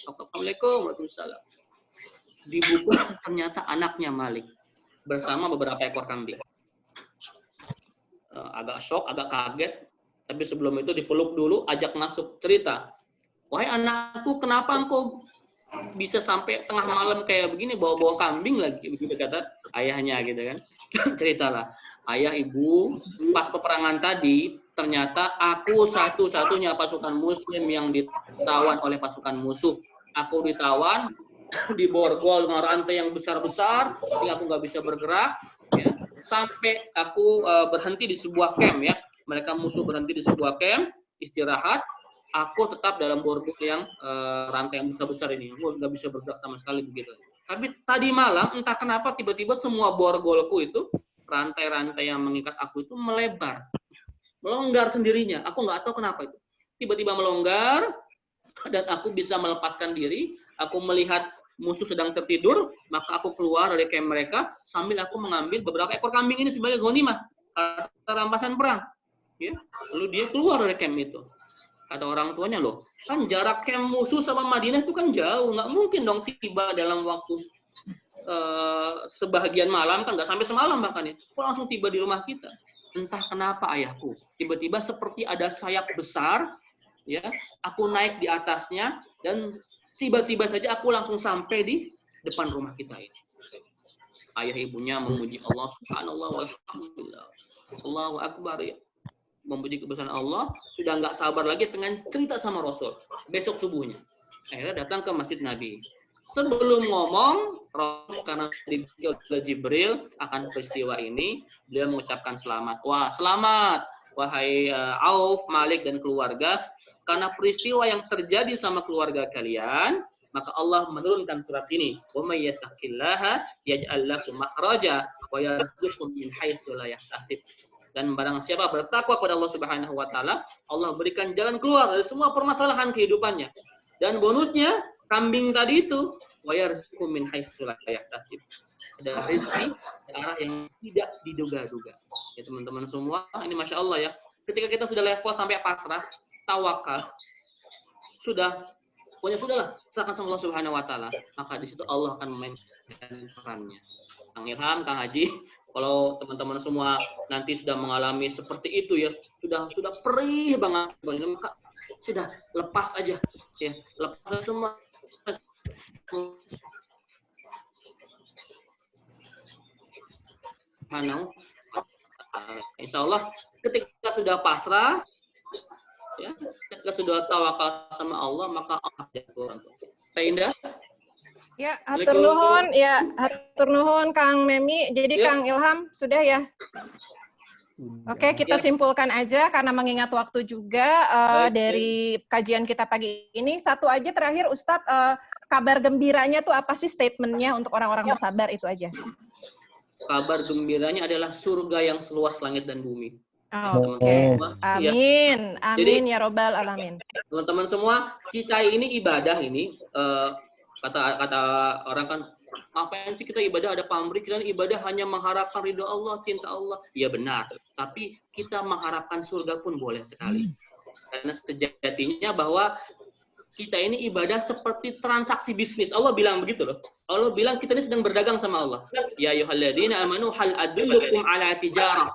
S4: Assalamualaikum warahmatullahi wabarakatuh. Dibuka, ternyata anaknya Malik bersama beberapa ekor kambing. Agak shock, agak kaget. Tapi sebelum itu dipeluk dulu, ajak masuk, cerita. Wahai anakku, kenapa engkau bisa sampai tengah malam kayak begini, bawa-bawa kambing lagi, begitu kata ayahnya gitu kan. Ceritalah, ayah ibu, pas peperangan tadi, ternyata aku satu-satunya pasukan muslim yang ditawan oleh pasukan musuh. Aku ditawan, diborgol dengan rantai yang besar-besar, sehingga aku nggak bisa bergerak, ya. Sampai aku berhenti di sebuah camp ya. Mereka musuh berhenti di sebuah camp, istirahat. Aku tetap dalam borgol yang rantai yang besar-besar ini. Aku nggak bisa bergerak sama sekali begitu. Tapi tadi malam, entah kenapa tiba-tiba semua borgolku itu, rantai-rantai yang mengikat aku itu melebar. Melonggar sendirinya. Aku nggak tahu kenapa itu. Tiba-tiba melonggar, dan aku bisa melepaskan diri. Aku melihat musuh sedang tertidur, maka aku keluar dari camp mereka sambil aku mengambil beberapa ekor kambing ini sebagai ghanimah, harta rampasan perang. Ya, lalu dia keluar dari camp itu. Kata orang tuanya, loh, kan jarak camp musuh sama Madinah itu kan jauh, nggak mungkin dong tiba dalam waktu sebahagian malam, kan nggak sampai semalam bahkan ya. Kok langsung tiba di rumah kita? Entah kenapa ayahku, tiba-tiba seperti ada sayap besar, ya, aku naik di atasnya dan tiba-tiba saja aku langsung sampai di depan rumah kita ini. Ayah ibunya memuji Allah subhanallah walhamdulillah. Allahu akbar ya. Memuji kebesaran Allah, sudah nggak sabar lagi pengen cerita sama Rasul. Besok subuhnya. Akhirnya datang ke Masjid Nabi. Sebelum ngomong, Rasul karena diberi oleh Jibril akan peristiwa ini, beliau mengucapkan selamat. Wah, selamat wahai Auf, Malik dan keluarga, karena peristiwa yang terjadi sama keluarga kalian, maka Allah menurunkan surat ini. Wa may yattaqillaha yaj'al lahu makhraja wa yarzuqhu min haitsu la yahtasib. Dan barang siapa bertakwa kepada Allah Subhanahu wa taala, Allah berikan jalan keluar dari semua permasalahan kehidupannya. Dan bonusnya kambing tadi itu wa yarzuqhu min haitsu la yahtasib. Ada rezeki di arah yang tidak diduga-duga. Ya teman-teman semua, ini Masya Allah ya. Ketika kita sudah level sampai pasrah, tawakal, pokoknya sudahlah, serahkan sama Allah Subhanahu wa taala, maka di situ Allah akan memainkan perannya. Kang Ilham, Kang Haji, kalau teman-teman semua nanti sudah mengalami seperti itu ya, sudah perih banget, maka sudah lepas aja ya, lepas semua. Insya Allah ketika sudah pasrah, ya, ketika sudah tawakal sama Allah, maka Allah jalan. Indah.
S1: Ya, hatur nuhun Kang Memi. Jadi ya. Kang Ilham sudah ya. Oke, kita simpulkan aja karena mengingat waktu juga dari kajian kita pagi ini. Satu aja terakhir Ustadz, kabar gembiranya tuh apa sih statementnya untuk orang-orang bersabar itu aja.
S4: Kabar gembiranya adalah surga yang seluas langit dan bumi.
S1: Oke. Amin. Amin. Jadi, ya robbal alamin.
S4: Teman-teman semua, kita ini ibadah ini kata orang kan, apa yang kita ibadah ada pamrih, kita ibadah hanya mengharapkan ridho Allah, cinta Allah. Ya benar, tapi kita mengharapkan surga pun boleh sekali. Karena sejatinya bahwa kita ini ibadah seperti transaksi bisnis. Allah bilang begitu loh. Allah bilang kita ini sedang berdagang sama Allah. Ya ayyuhalladzina amanu hal adullukum ala tijarah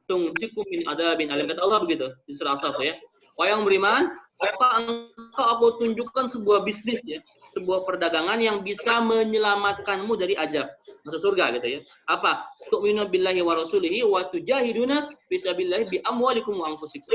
S4: tunjikum min adzabin alim. Kata Allah begitu di surah As-Saff ya. Wahai yang beriman, engkau aku tunjukkan sebuah bisnis ya, sebuah perdagangan yang bisa menyelamatkanmu dari azab, masuk surga gitu ya. Apa? Tu'minu billahi wa rasulihi wa tujahiduna fisabilillahi bi amwalikum wa anfusikum.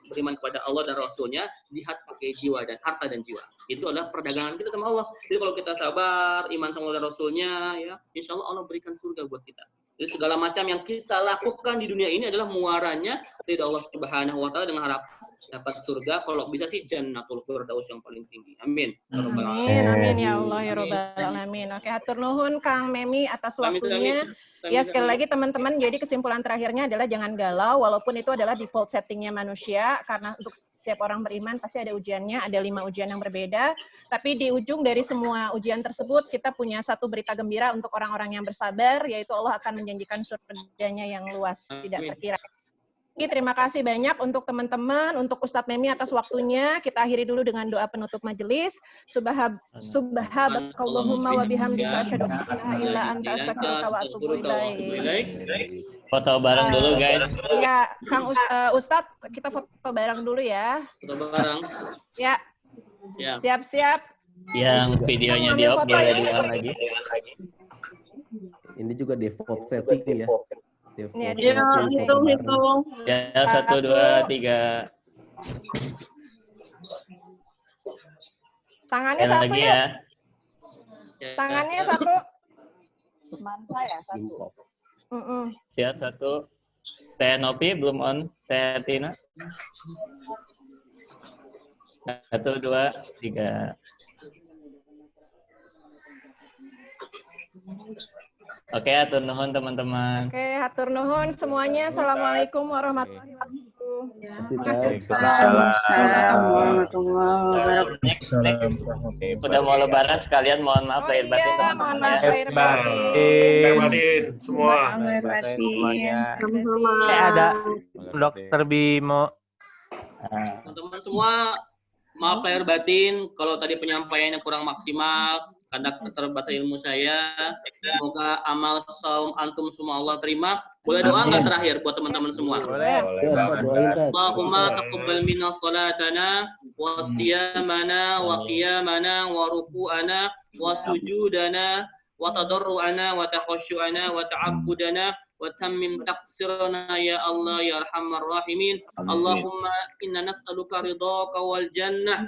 S4: Beriman kepada Allah dan Rasulnya, jihad pakai jiwa dan harta dan jiwa. Itu adalah perdagangan kita sama Allah. Jadi kalau kita sabar, iman sama Allah dan Rasulnya, ya, insya Allah Allah berikan surga buat kita. Jadi segala macam yang kita lakukan di dunia ini adalah muaranya dari Allah Subhanahu wa taala dengan harapan dapat surga, kalau bisa sih jannatul firdaus yang paling tinggi. Amin.
S1: Amin, amin ya Allah ya robbal alamin. Oke, hatur nuhun Kang Memi atas waktunya. Ya sekali lagi teman-teman, jadi kesimpulan terakhirnya adalah jangan galau, walaupun itu adalah default settingnya manusia, karena untuk setiap orang beriman pasti ada ujiannya, ada 5 ujian yang berbeda. Tapi di ujung dari semua ujian tersebut kita punya satu berita gembira untuk orang-orang yang bersabar, yaitu Allah akan menjanjikan surganya yang luas, tidak terkira. Terima kasih banyak untuk teman-teman, untuk Ustadz Memi atas waktunya. Kita akhiri dulu dengan doa penutup majelis. Subhanakallahumma wa bihamdika asyhadu an la ilaha illa anta astaghfiruka wa atubu ilaik.
S2: Foto bareng dulu, guys.
S1: Ya, Kang Ustadz, kita foto bareng dulu ya.
S4: Foto bareng.
S1: Ya. Siap-siap.
S2: Yang videonya di-off boleh di-on lagi.
S10: Ini juga default setting ya.
S8: Ya, hitung.
S2: Ya, 1, 2, 3.
S1: Tangannya
S2: yang
S1: satu
S2: lagi
S1: ya. Tangannya satu.
S7: Mansa ya satu.
S2: Siap, 1. Teh Nopi belum on. Teh Tina. 1, 2, 3. Oke, hatur nuhun teman-teman.
S1: Oke, hatur nuhun semuanya. Assalamualaikum warahmatullahi wabarakatuh.
S11: Waalaikumsalam warahmatullahi wabarakatuh.
S2: Udah mau lebaran sekalian, mohon maaf lahir batin teman-teman
S1: mohon maaf
S2: ya.
S1: lahir batin.
S8: Semua.
S11: Lahir batin.
S8: Ada Dokter Bimo.
S4: Teman-teman semua, maaf lahir batin kalau tadi penyampaiannya kurang maksimal karena keterbatasan ilmu saya. Semoga amal saum antum semua Allah terima. Boleh doa nggak terakhir buat teman-teman semua?
S8: Boleh.
S4: Allahumma taqabbal minna salatana wa siyamana wa qiyamana wa ruku'ana wa sujudana wa tadarru'ana wa takhashu'ana wa ta'abbudana wa tammim taqsirana ya Allah ya arhamar rahimin. Allahumma inna nas'aluka ridhaka wal jannah.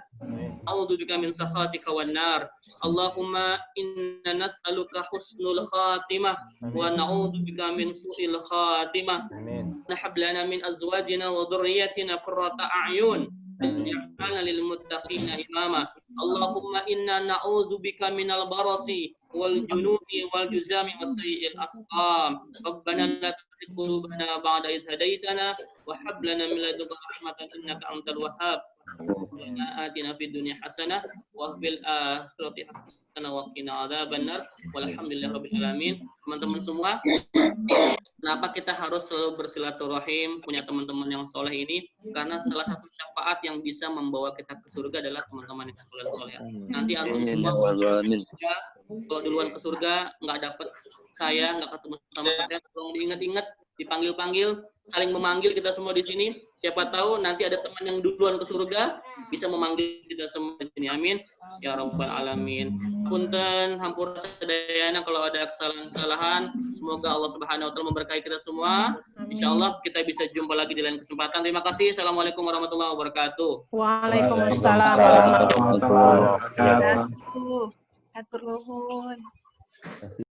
S4: A'udzu bika min sakhatika wan nar. Allahumma inna nas'aluka husnul khatimah wa na'udzu bika min su'il khatimah. Nahab lana min azwajina wa dhurriyyatina qurrata a'yun waj'alna lil muttaqina imama. Allahumma inna na'udzu bika minal barasi wal jununi wal juzami was sayyi'il asqam. Rabbana la tuzigh qulubana ba'da idh hadaitana wa hab lana min ladunka rahmatan innaka antal wahhab. Atina fid dunya hasanah wa fil akhirati hasanah wa qina adzabannar. Walhamdulillahirabbil alamin. Teman-teman semua, kenapa kita harus selalu bersilaturahim, punya teman-teman yang soleh ini? Karena salah satu syafaat yang bisa membawa kita ke surga adalah teman-teman yang soleh. Nanti antum semua kalau duluan ke surga nggak dapet saya, nggak ketemu sama saya, tolong diingat-ingat, dipanggil-panggil, saling memanggil kita semua di sini. Siapa tahu nanti ada teman yang duluan ke surga bisa memanggil kita semua di sini. Amin ya rabbal alamin. Punten hampura sadayana kalau ada kesalahan-kesalahan. Semoga Allah Subhanahu wa taala memberkahi kita semua. Insyaallah kita bisa jumpa lagi di lain kesempatan. Terima kasih. Assalamualaikum warahmatullahi wabarakatuh.
S1: Waalaikumsalam warahmatullahi wabarakatuh.
S9: Atur nuhun.